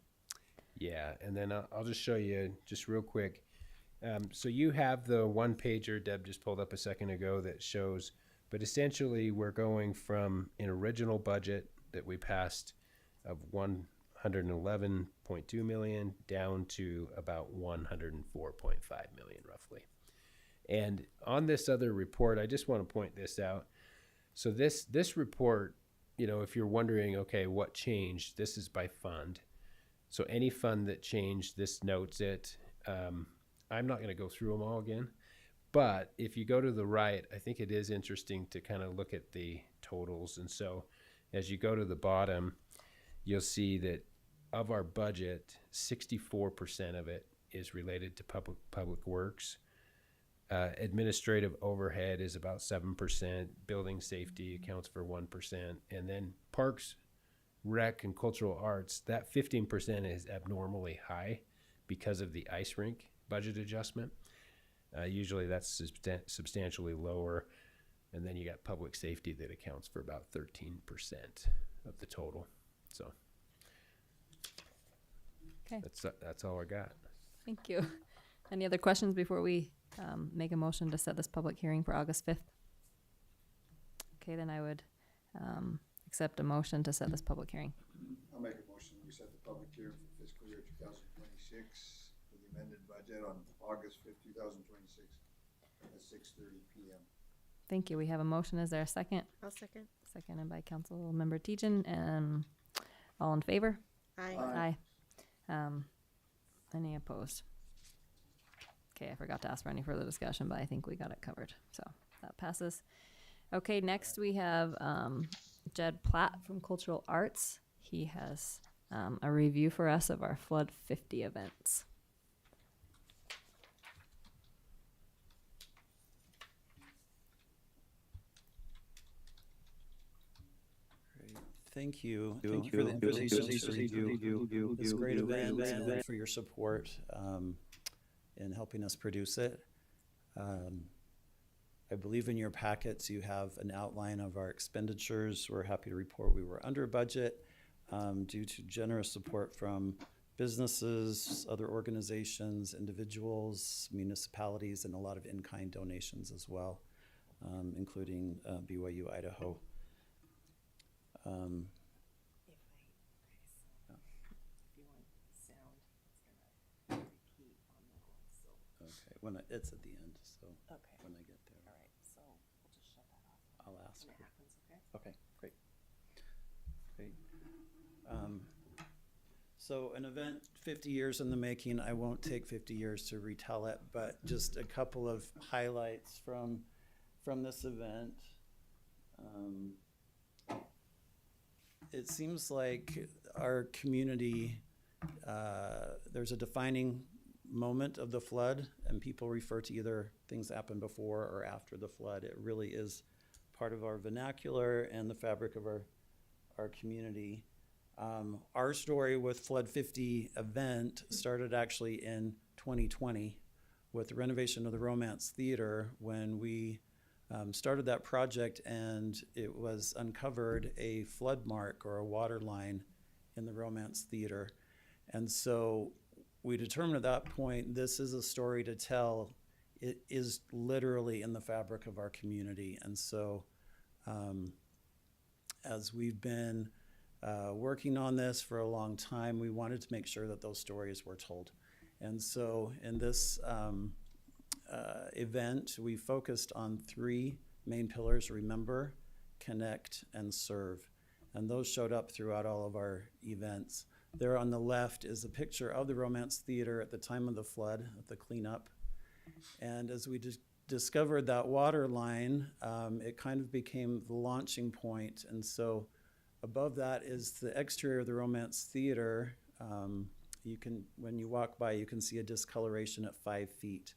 S9: Yeah, and then I'll just show you just real quick. So you have the one pager Deb just pulled up a second ago that shows, but essentially we're going from an original budget that we passed of 111.2 million down to about 104.5 million roughly. And on this other report, I just want to point this out. So this report, if you're wondering, okay, what changed, this is by fund. So any fund that changed, this notes it. I'm not going to go through them all again, but if you go to the right, I think it is interesting to kind of look at the totals. And so as you go to the bottom, you'll see that of our budget, 64% of it is related to public works. Administrative overhead is about 7%. Building safety accounts for 1%. And then parks, rec, and cultural arts, that 15% is abnormally high because of the ice rink budget adjustment. Usually that's substantially lower. And then you got public safety that accounts for about 13% of the total. So
S4: Okay.
S9: That's all I got.
S4: Thank you. Any other questions before we make a motion to set this public hearing for August 5th? Okay, then I would accept a motion to set this public hearing.
S5: I'll make a motion, we set the public hearing for fiscal year 2026 for the amended budget on August 5th, 2026 at 6:30 p.m.
S4: Thank you. We have a motion. Is there a second?
S10: I'll second.
S4: Seconded by Councilmember Tejan. And all in favor?
S10: Aye.
S4: Any opposed? Okay, I forgot to ask for any further discussion, but I think we got it covered. So that passes. Okay, next we have Jed Platt from Cultural Arts. He has a review for us of our Flood 50 events.
S12: Thank you. Thank you for the invitation to review this great event and for your support in helping us produce it. I believe in your packets you have an outline of our expenditures. We're happy to report we were under budget due to generous support from businesses, other organizations, individuals, municipalities, and a lot of in-kind donations as well, including BYU Idaho. Okay, it's at the end, so when I get there.
S10: All right, so we'll just shut that off.
S12: I'll ask
S10: when it
S12: her.
S10: happens, okay?
S12: Okay, great. Great. So an event 50 years in the making, I won't take 50 years to retell it, but just a couple of highlights from this event. It seems like our community, there's a defining moment of the flood, and people refer to either things that happened before or after the flood. It really is part of our vernacular and the fabric of our community. Our story with Flood 50 event started actually in 2020 with the renovation of the Romance Theater, when we started that project, and it was uncovered a flood mark or a water line in the Romance Theater. And so we determined at that point, this is a story to tell. It is literally in the fabric of our community. And so as we've been working on this for a long time, we wanted to make sure that those stories were told. And so in this event, we focused on 3 main pillars: remember, connect, and serve. And those showed up throughout all of our events. There on the left is a picture of the Romance Theater at the time of the flood, at the cleanup. And as we discovered that water line, it kind of became the launching point. And so above that is the exterior of the Romance Theater. You can, when you walk by, you can see a discoloration at 5 feet.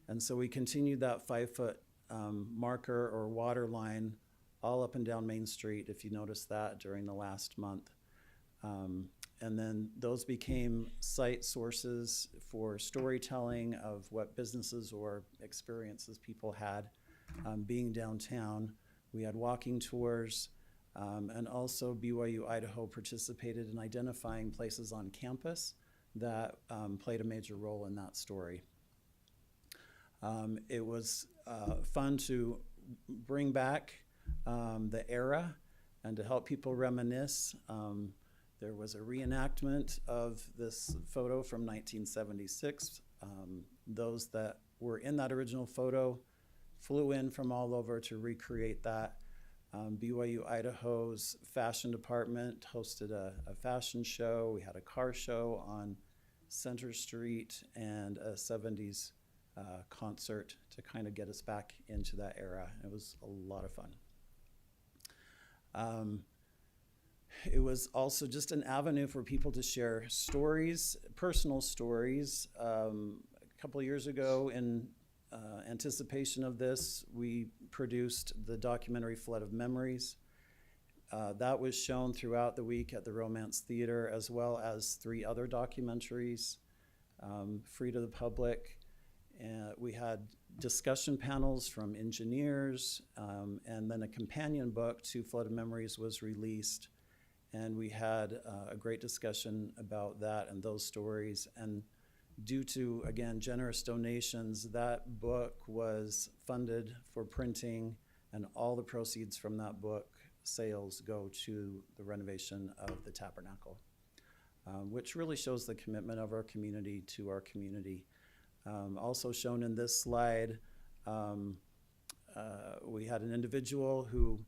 S12: And so we continued that 5-foot marker or water line all up and down Main Street, if you notice that, during the last month. And then those became site sources for storytelling of what businesses or experiences people had being downtown. We had walking tours, and also BYU Idaho participated in identifying places on campus that played a major role in that story. It was fun to bring back the era and to help people reminisce. There was a reenactment of this photo from 1976. Those that were in that original photo flew in from all over to recreate that. BYU Idaho's fashion department hosted a fashion show. We had a car show on Center Street and a 70s concert to kind of get us back into that era. It was a lot of fun. It was also just an avenue for people to share stories, personal stories. A couple of years ago, in anticipation of this, we produced the documentary Flood of Memories. That was shown throughout the week at the Romance Theater, as well as 3 other documentaries, free to the public. And we had discussion panels from engineers, and then a companion book to Flood of Memories was released. And we had a great discussion about that and those stories. And due to, again, generous donations, that book was funded for printing, and all the proceeds from that book sales go to the renovation of the tabernacle, which really shows the commitment of our community to our community. Also shown in this slide, we had an individual who,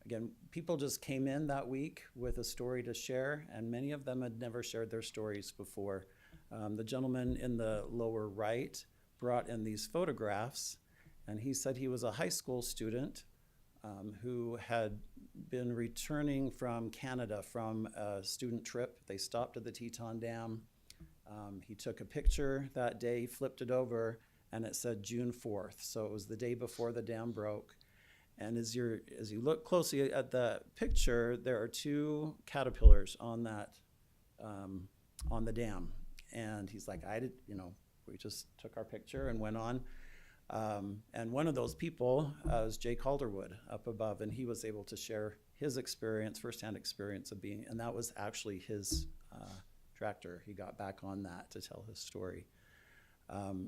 S12: again, people just came in that week with a story to share, and many of them had never shared their stories before. The gentleman in the lower right brought in these photographs, and he said he was a high school student who had been returning from Canada from a student trip. They stopped at the Teton Dam. He took a picture that day, flipped it over, and it said June 4th. So it was the day before the dam broke. And as you look closely at the picture, there are 2 caterpillars on that on the dam. And he's like, we just took our picture and went on. And one of those people is Jake Calderwood up above, and he was able to share his experience, firsthand experience of being, and that was actually his tractor. He got back on that to tell his story.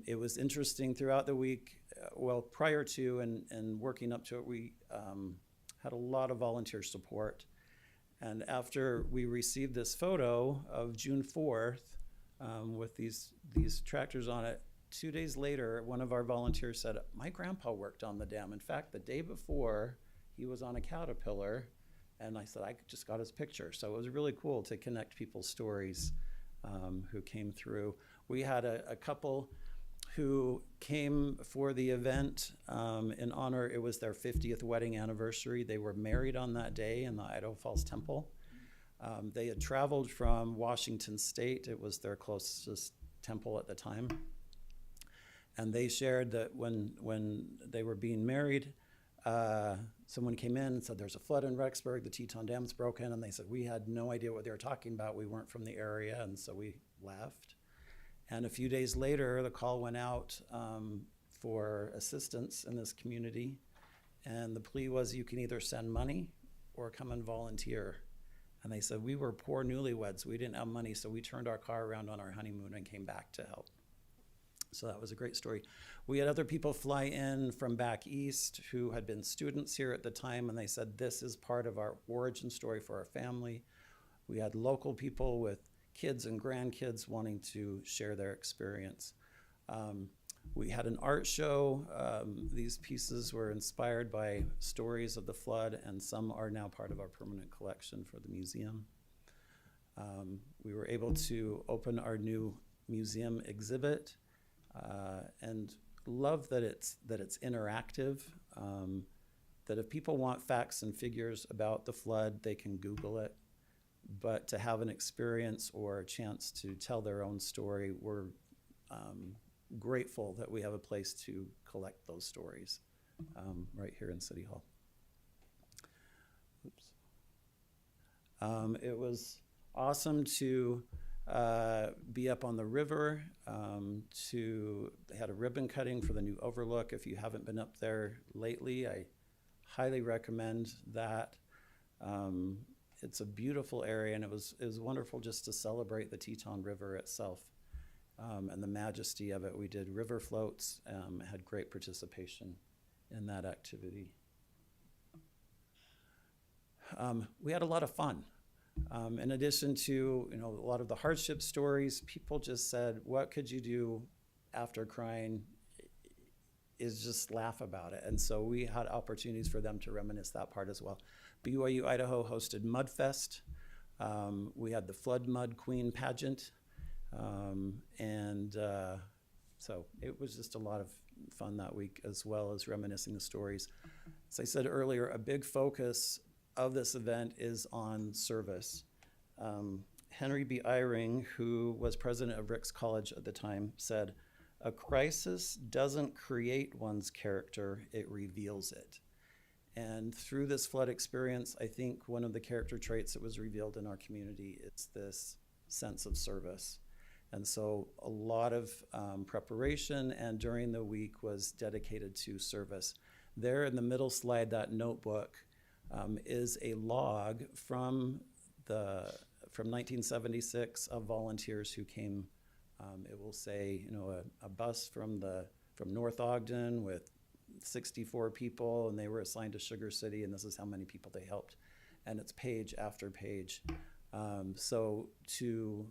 S12: It was interesting throughout the week. Prior to and working up to it, we had a lot of volunteer support. And after we received this photo of June 4th with these tractors on it, 2 days later, one of our volunteers said, my grandpa worked on the dam. In fact, the day before, he was on a Caterpillar. And I said, I just got his picture. So it was really cool to connect people's stories who came through. We had a couple who came for the event in honor. It was their 50th wedding anniversary. They were married on that day in the Idaho Falls Temple. They had traveled from Washington State. It was their closest temple at the time. And they shared that when they were being married, someone came in and said, there's a flood in Rexburg, the Teton Dam's broken. And they said, we had no idea what they were talking about. We weren't from the area, and so we left. And a few days later, the call went out for assistance in this community. And the plea was, you can either send money or come and volunteer. And they said, we were poor newlyweds. We didn't have money, so we turned our car around on our honeymoon and came back to help. So that was a great story. We had other people fly in from back east who had been students here at the time, and they said, this is part of our origin story for our family. We had local people with kids and grandkids wanting to share their experience. We had an art show. These pieces were inspired by stories of the flood, and some are now part of our permanent collection for the museum. We were able to open our new museum exhibit, and love that it's interactive, that if people want facts and figures about the flood, they can Google it. But to have an experience or a chance to tell their own story, we're grateful that we have a place to collect those stories right here in City Hall. Oops. It was awesome to be up on the river. They had a ribbon cutting for the new overlook. If you haven't been up there lately, I highly recommend that. It's a beautiful area, and it was wonderful just to celebrate the Teton River itself. And the majesty of it. We did river floats, had great participation in that activity. We had a lot of fun. In addition to a lot of the hardship stories, people just said, what could you do after crying is just laugh about it. And so we had opportunities for them to reminisce that part as well. BYU Idaho hosted Mudfest. We had the Flood Mud Queen pageant. So it was just a lot of fun that week, as well as reminiscing the stories. As I said earlier, a big focus of this event is on service. Henry B. Eyring, who was president of Ricks College at the time, said, a crisis doesn't create one's character, it reveals it. And through this flood experience, I think one of the character traits that was revealed in our community is this sense of service. And so a lot of preparation and during the week was dedicated to service. There in the middle slide, that notebook, is a log from 1976 of volunteers who came. It will say, a bus from North Ogden with 64 people, and they were assigned to Sugar City, and this is how many people they helped. And it's page after page. So to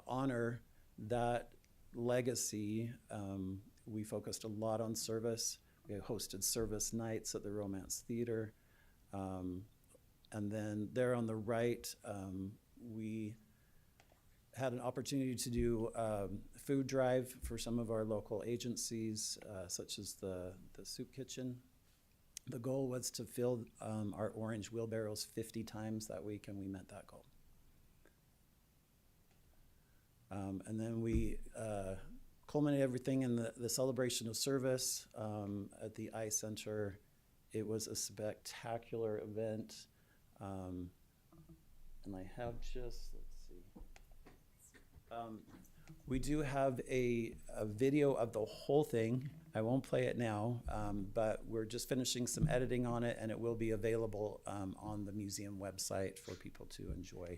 S12: honor that legacy, we focused a lot on service. We hosted service nights at the Romance Theater. And then there on the right, we had an opportunity to do food drive for some of our local agencies, such as the Soup Kitchen. The goal was to fill our orange wheelbarrows 50 times that week, and we met that goal. And then we culminated everything in the celebration of service at the Eye Center. It was a spectacular event. And I have let's see. We do have a video of the whole thing. I won't play it now, but we're just finishing some editing on it, and it will be available on the museum website for people to enjoy.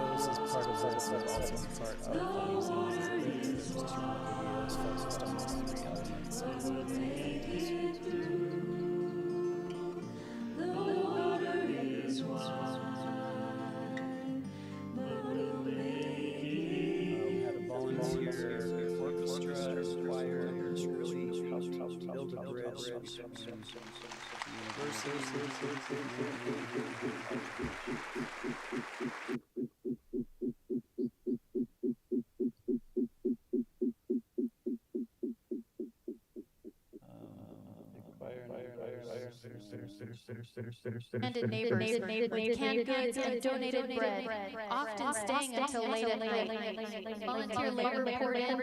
S9: Videos as part of this is also part of the museum exhibit. There's 2 more videos focused on those 3 elements of the we had a volunteer orchestra choir which really helped build a bridge between
S6: And neighbors with canned goods and donated bread, often staying until late at night. Volunteer labor poured in.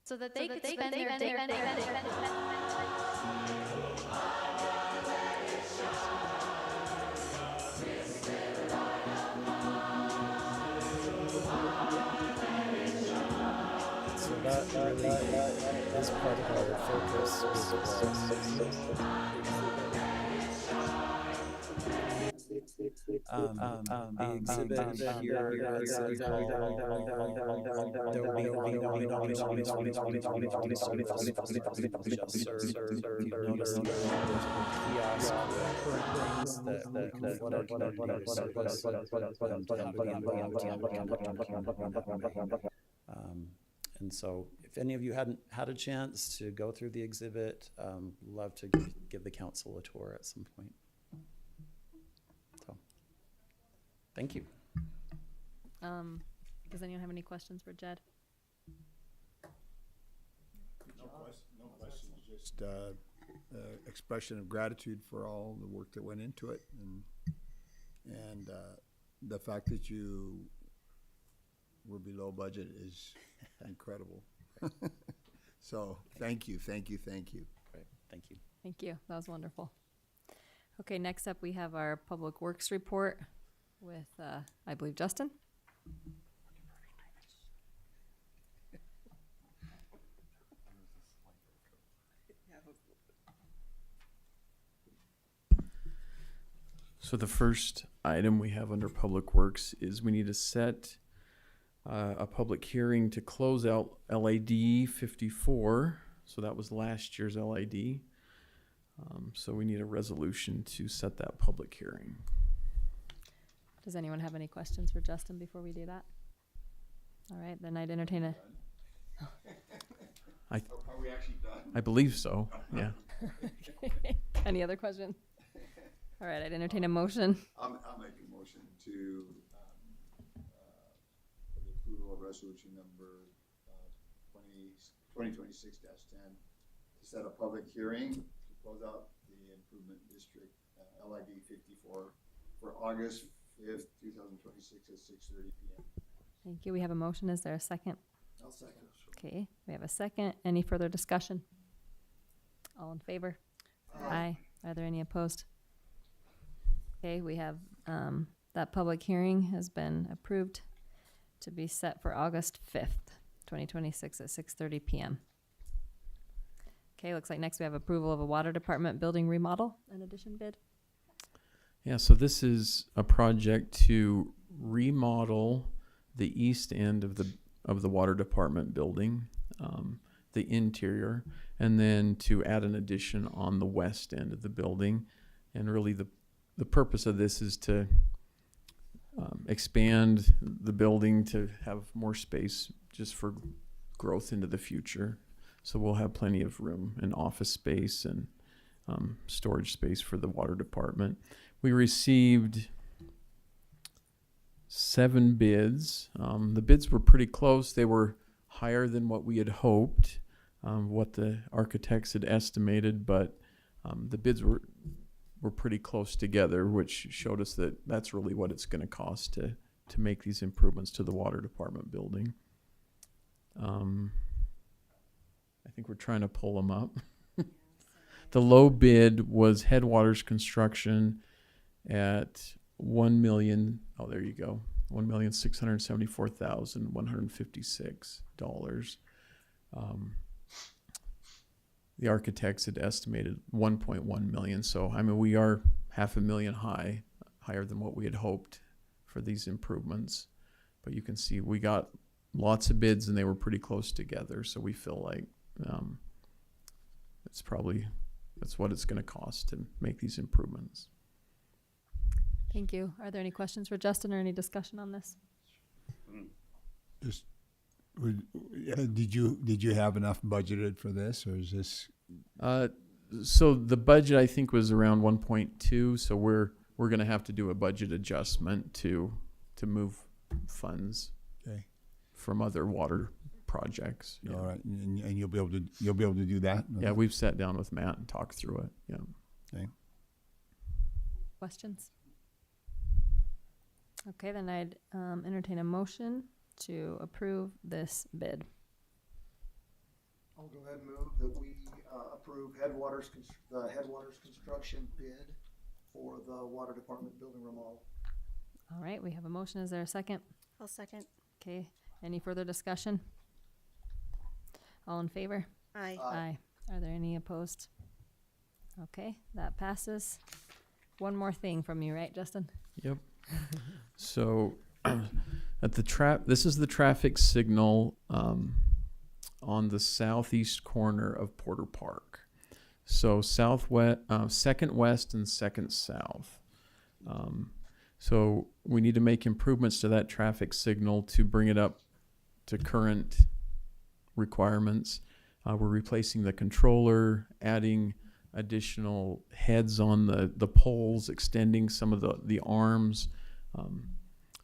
S6: So that they could spend their day.
S9: So that really is part of our focus with the exhibit here at City Hall. There will be a lot of reading just served. If you've noticed, there are kiosks for current things that we can flood our community with service and have it be empty and connected. And so if any of you hadn't had a chance to go through the exhibit, love to give the council a tour at some point. So, thank you.
S4: Does anyone have any questions for Jed?
S8: No questions, just expression of gratitude for all the work that went into it, and the fact that you were below budget is incredible. So thank you.
S9: Right, thank you.
S4: Thank you. That was wonderful. Okay, next up we have our Public Works report with, I believe, Justin.
S7: So the first item we have under Public Works is we need to set a public hearing to close out LID 54. So that was last year's LID. So we need a resolution to set that public hearing.
S4: Does anyone have any questions for Justin before we do that? All right, then I'd entertain a.
S7: Are
S2: we actually done?
S7: I believe so, yeah.
S4: Any other questions? All right, I'd entertain a motion.
S5: I'll make a motion to, for the approval of resolution number 2026-10, to set a public hearing to close out the improvement district LID 54 for August 5th, 2026 at 6:30 p.m.
S4: Thank you. We have a motion. Is there a second?
S5: I'll second.
S4: Okay, we have a second. Any further discussion? All in favor? Aye. Are there any opposed? Okay, we have, that public hearing has been approved to be set for August 5th, 2026 at 6:30 p.m. Okay, looks like next we have approval of a water department building remodel and addition bid.
S7: Yeah, so this is a project to remodel the east end of the water department building, the interior, and then to add an addition on the west end of the building. And really the purpose of this is to expand the building to have more space just for growth into the future. So we'll have plenty of room and office space and storage space for the water department. We received 7 bids. The bids were pretty close. They were higher than what we had hoped, what the architects had estimated, but the bids were pretty close together, which showed us that that's really what it's going to cost to make these improvements to the water department building. I think we're trying to pull them up. The low bid was Headwaters Construction at oh, there you go, $1,674,156. The architects had estimated 1.1 million, so I mean we are $500,000 higher than what we had hoped for these improvements. But you can see we got lots of bids and they were pretty close together, so we feel like that's what it's going to cost to make these improvements.
S4: Thank you. Are there any questions for Justin or any discussion on this?
S8: Just, did you have enough budgeted for this, or is this?
S7: So the budget I think was around 1.2. So we're going to have to do a budget adjustment to move funds from other water projects. Yeah.
S8: All right, and you'll be able to do that.
S7: Yeah, we've sat down with Matt and talked through it. Yeah.
S8: Okay.
S4: Questions? Okay, then I'd entertain a motion to approve this bid.
S11: I'll go ahead and move that we approve the Headwaters construction bid for the water department building remodel.
S4: All right, we have a motion. Is there a second?
S10: I'll second.
S4: Okay, any further discussion? All in favor?
S10: Aye.
S4: Aye. Are there any opposed? Okay, that passes. One more thing from you, right, Justin?
S7: Yep. So at this is the traffic signal on the southeast corner of Porter Park. So southwest, second west and second south. So we need to make improvements to that traffic signal to bring it up to current requirements. We're replacing the controller, adding additional heads on the poles, extending some of the arms,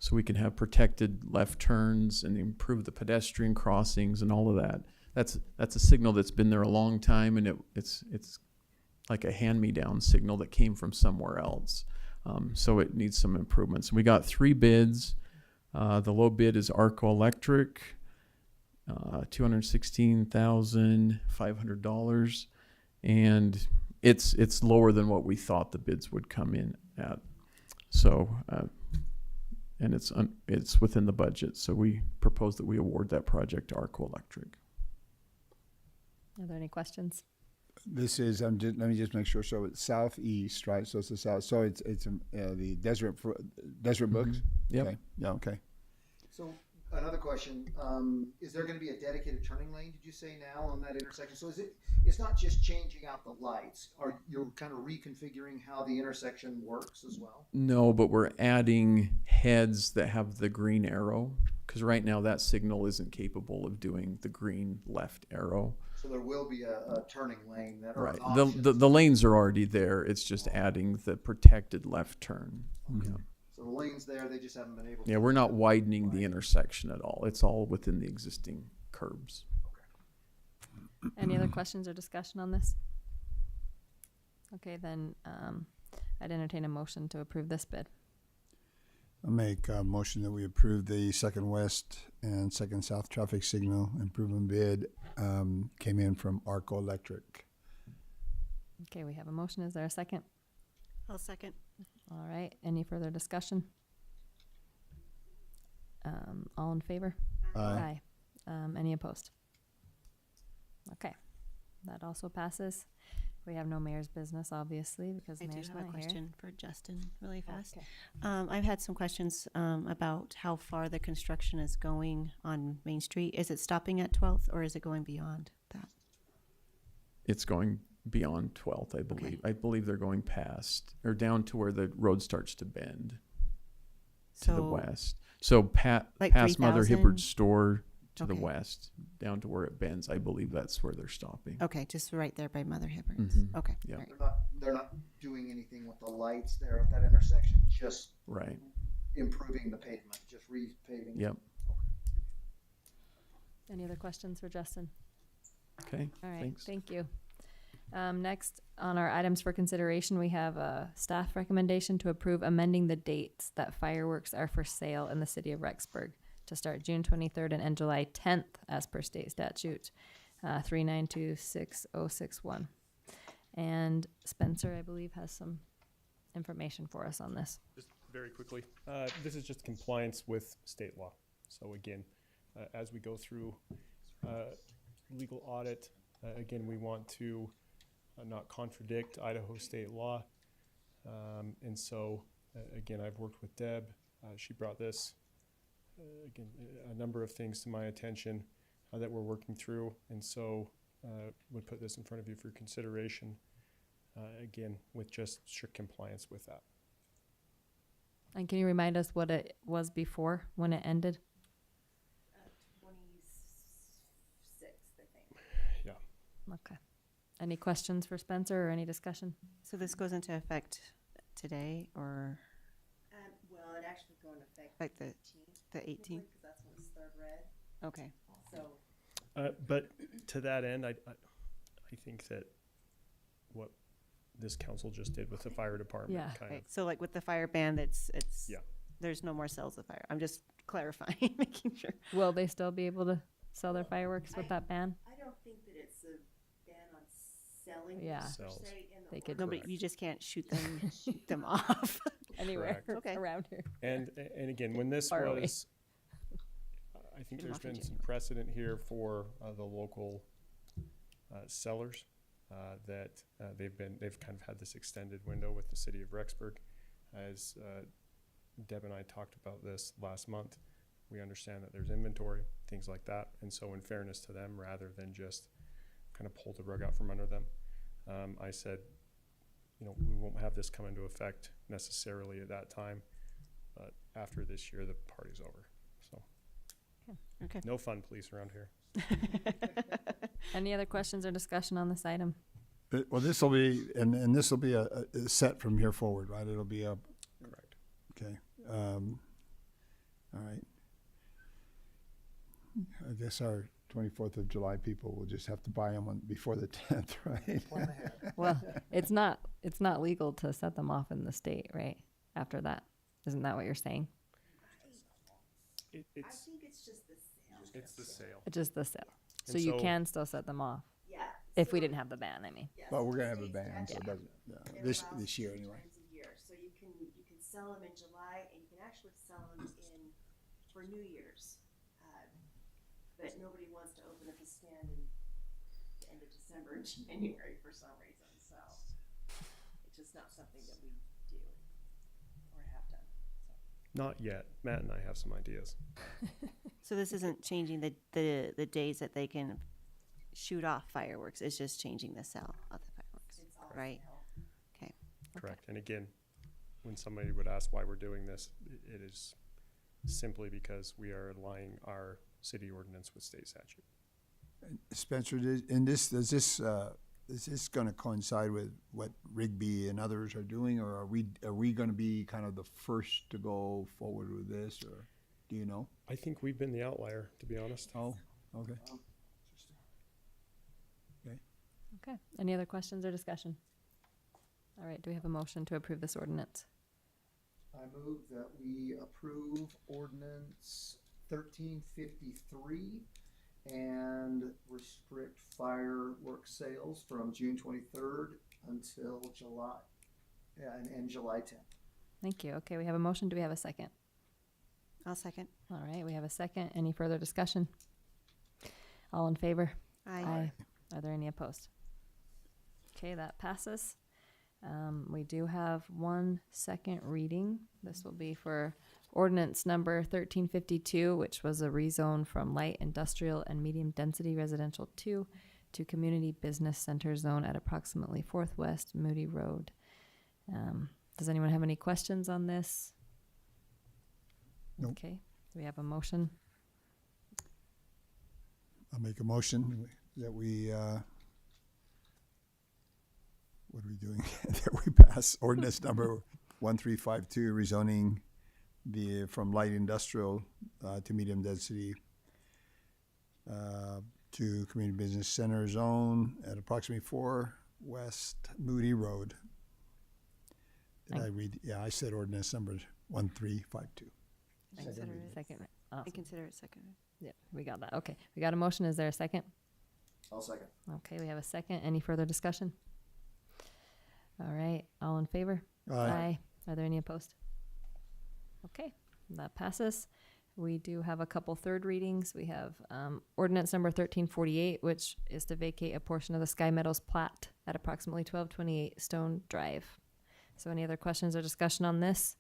S7: so we can have protected left turns and improve the pedestrian crossings and all of that. That's a signal that's been there a long time, and it's like a hand-me-down signal that came from somewhere else. So it needs some improvements. We got 3 bids. The low bid is Arco Electric, $216,500, and it's lower than what we thought the bids would come in at. So, and it's within the budget. So we propose that we award that project to Arco Electric.
S4: Are there any questions?
S8: This is let me just make sure. So it's southeast, right? So it's the south. So it's the Desert Books.
S7: Yep.
S8: Okay. Yeah. Okay.
S11: So another question, is there going to be a dedicated turning lane, did you say, now on that intersection? So it's not just changing out the lights, you're kind of reconfiguring how the intersection works as well?
S7: No, but we're adding heads that have the green arrow, because right now that signal isn't capable of doing the green left arrow.
S11: So there will be a turning lane that
S7: Right. The lanes are already there. It's just adding the protected left turn.
S11: Okay.
S7: Yeah.
S11: So the lane's there, they just haven't been able to.
S7: Yeah, we're not widening the intersection at all. It's all within the existing curbs.
S4: Any other questions or discussion on this? Okay, then I'd entertain a motion to approve this bid.
S8: I'll make a motion that we approve the second west and second south traffic signal improvement bid. Came in from Arco Electric.
S4: Okay, we have a motion. Is there a second?
S10: I'll second.
S4: All right, any further discussion? All in favor?
S8: Aye.
S4: Any opposed? Okay, that also passes. We have no mayor's business, obviously, because
S10: I do
S4: mayor's
S10: have a
S4: not here.
S10: question for Justin really fast.
S4: Okay.
S10: I've had some questions about how far the construction is going on Main Street. Is it stopping at 12th or is it going beyond that?
S7: It's going beyond 12th, I believe.
S10: Okay.
S7: I believe they're going past or down to where the road starts to bend to the
S10: So,
S7: west. So
S10: like
S7: past Mother
S10: 3,000?
S7: Hibbard's store to the
S10: Okay.
S7: west, down to where it bends. I believe that's where they're stopping.
S10: Okay, just right there by Mother Hibberd's.
S7: Mhm.
S10: Okay.
S7: Yeah.
S10: all right.
S11: They're not doing anything with the lights there at that intersection, just
S7: Right.
S11: improving the pavement, just repaving.
S7: Yep.
S4: Any other questions for Justin?
S7: Okay.
S4: All right,
S7: Thanks.
S4: thank you. Next on our items for consideration, we have a staff recommendation to approve amending the dates that fireworks are for sale in the city of Rexburg to start June 23rd and end July 10th as per state statute. 3926-061. And Spencer, I believe, has some information for us on this.
S13: Just very quickly, this is just compliance with state law. So again, as we go through legal audit, again, we want to not contradict Idaho state law. And so, again, I've worked with Deb. She brought this, again, a number of things to my attention that we're working through. And so would put this in front of you for consideration, again, with just strict compliance with that.
S4: And can you remind us what it was before, when it ended?
S1: 26th, I think.
S13: Yeah.
S4: Okay. Any questions for Spencer or any discussion?
S10: So this goes into effect today or
S1: Well, it actually go into effect
S10: like the 18th?
S1: because that's when it's third read.
S10: Okay.
S1: So
S13: But to that end, I think that what this council just did with the fire department
S4: Yeah.
S13: kind
S10: Right.
S13: of,
S10: So like with the fire ban, it's
S13: Yeah.
S10: there's no more sales of fire. I'm just clarifying, making sure.
S4: Will they still be able to sell their fireworks with that ban?
S1: I don't think that it's a ban on selling
S4: Yeah.
S1: per
S13: Sells.
S1: se in the
S4: They could-
S10: No, but
S13: Correct.
S10: you just can't shoot them off.
S4: Anywhere
S13: Correct.
S10: Okay.
S4: around here.
S13: and again, when this
S4: Far away.
S13: was, I think
S10: Shoot 'em
S13: there's
S10: off in
S13: been some
S10: January.
S13: precedent here for the local sellers that they've kind of had this extended window with the city of Rexburg. As Deb and I talked about this last month, we understand that there's inventory, things like that, and so in fairness to them, rather than just kind of pull the rug out from under them, I said, we won't have this come into effect necessarily at that time, but after this year, the party's over. So,
S10: Okay.
S13: no fun police around here.
S4: Any other questions or discussion on this item?
S8: Well, this will be, and this will be a set from here forward, right? It'll be a,
S13: Correct.
S8: okay. All right. I guess our 24th of July people will just have to buy them before the 10th, right?
S11: Plan ahead.
S4: Well, it's not legal to set them off in the state, right? After that, isn't that what you're saying?
S1: I
S13: It's
S1: think it's just the sale.
S13: it's the sale.
S4: It's just the sale. So
S13: And
S4: you
S13: so-
S4: can still set them off
S1: Yeah.
S4: if we didn't have the ban, I mean.
S8: But we're gonna have a ban, so it doesn't,
S1: It
S8: this
S1: allows
S8: year
S1: 2
S8: anyway.
S1: times a year. So you can sell them in July and you can actually sell them for New Year's. But nobody wants to open up a stand in the end of December and January for some reason. So it's just not something that we do or have done.
S13: Not yet. Matt and I have some ideas.
S10: So this isn't changing the days that they can shoot off fireworks. It's just changing the sale of the fireworks,
S1: It's all
S10: right?
S1: sale.
S10: Okay.
S13: Correct. And again, when somebody would ask why we're doing this, it is simply because we are aligning our city ordinance with state statute.
S8: Spencer, is this going to coincide with what Rigby and others are doing, or are we going to be kind of the first to go forward with this, or do you know?
S13: I think we've been the outlier, to be honest.
S8: Oh, okay.
S4: Okay. Any other questions or discussion? All right. Do we have a motion to approve this ordinance?
S11: I move that we approve ordinance 1353 and restrict fireworks sales from June 23rd until July, and July 10th.
S4: Thank you. Okay. We have a motion. Do we have a second?
S10: I'll second.
S4: All right. We have a second. Any further discussion? All in favor?
S10: Aye.
S4: Are there any opposed? Okay, that passes. We do have one second reading. This will be for ordinance number 1352, which was a rezone from light industrial and medium density residential 2 to community business center zone at approximately 4th West Moody Road. Does anyone have any questions on this?
S8: Nope.
S4: Okay, do we have a motion?
S8: I'll make a motion that we, what are we doing? That we pass ordinance number 1352, rezoning from light industrial to medium density to community business center zone at approximately 4 West Moody Road. Did I read? Yeah, I said ordinance number 1352.
S10: Consider it.
S4: Second.
S10: I
S4: Awesome.
S10: consider it seconded.
S4: Yeah, we got that. Okay, we got a motion. Is there a second?
S11: I'll second.
S4: Okay, we have a second. Any further discussion? All right, all in favor?
S8: Aye.
S4: Are there any opposed? Okay, that passes. We do have a couple third readings. We have ordinance number 1348, which is to vacate a portion of the Sky Meadows plat at approximately 1228 Stone Drive. So any other questions or discussion on this?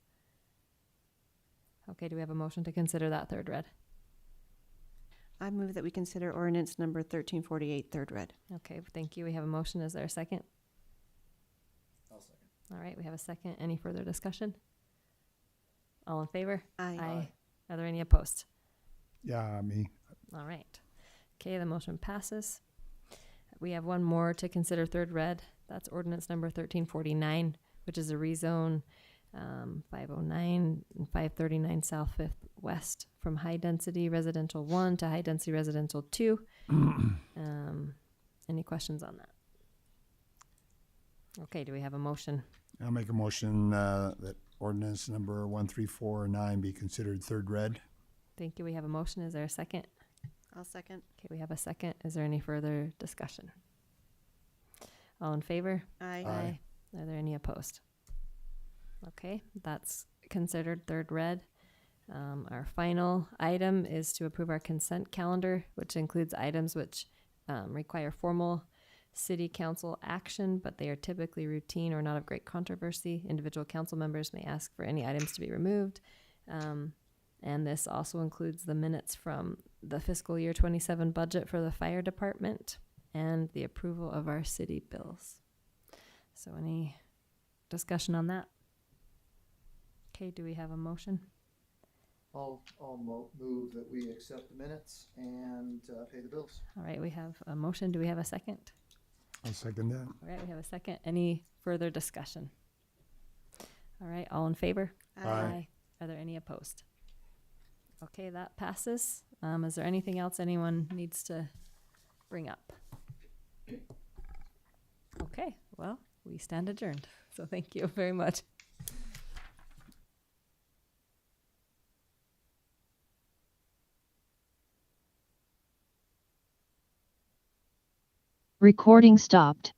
S4: Okay, do we have a motion to consider that third read?
S10: I move that we consider ordinance number 1348 third read.
S4: Okay, thank you. We have a motion. Is there a second?
S11: I'll second.
S4: All right, we have a second. Any further discussion? All in favor?
S10: Aye.
S4: Are there any opposed?
S8: Yeah, me.
S4: All right. Okay, the motion passes. We have one more to consider third read. That's ordinance number 1349, which is a rezone 509 and 539 South 5th West from high density residential 1 to high density residential 2. Any questions on that? Okay, do we have a motion?
S8: I'll make a motion that ordinance number 1349 be considered third read.
S4: Thank you. We have a motion. Is there a second?
S10: I'll second.
S4: Okay, we have a second. Is there any further discussion? All in favor?
S10: Aye.
S4: Are there any opposed? Okay, that's considered third read. Our final item is to approve our consent calendar, which includes items which require formal city council action, but they are typically routine or not of great controversy. Individual council members may ask for any items to be removed. And this also includes the minutes from the fiscal year 27 budget for the fire department and the approval of our city bills. So any discussion on that? Okay, do we have a motion?
S11: I'll move that we accept the minutes and pay the bills.
S4: All right, we have a motion. Do we have a second?
S8: I'll second that.
S4: All right, we have a second. Any further discussion? All right, all in favor?
S8: Aye.
S4: Are there any opposed? Okay, that passes. Is there anything else anyone needs to bring up? Okay, well, we stand adjourned. So thank you very much.
S14: Recording stopped.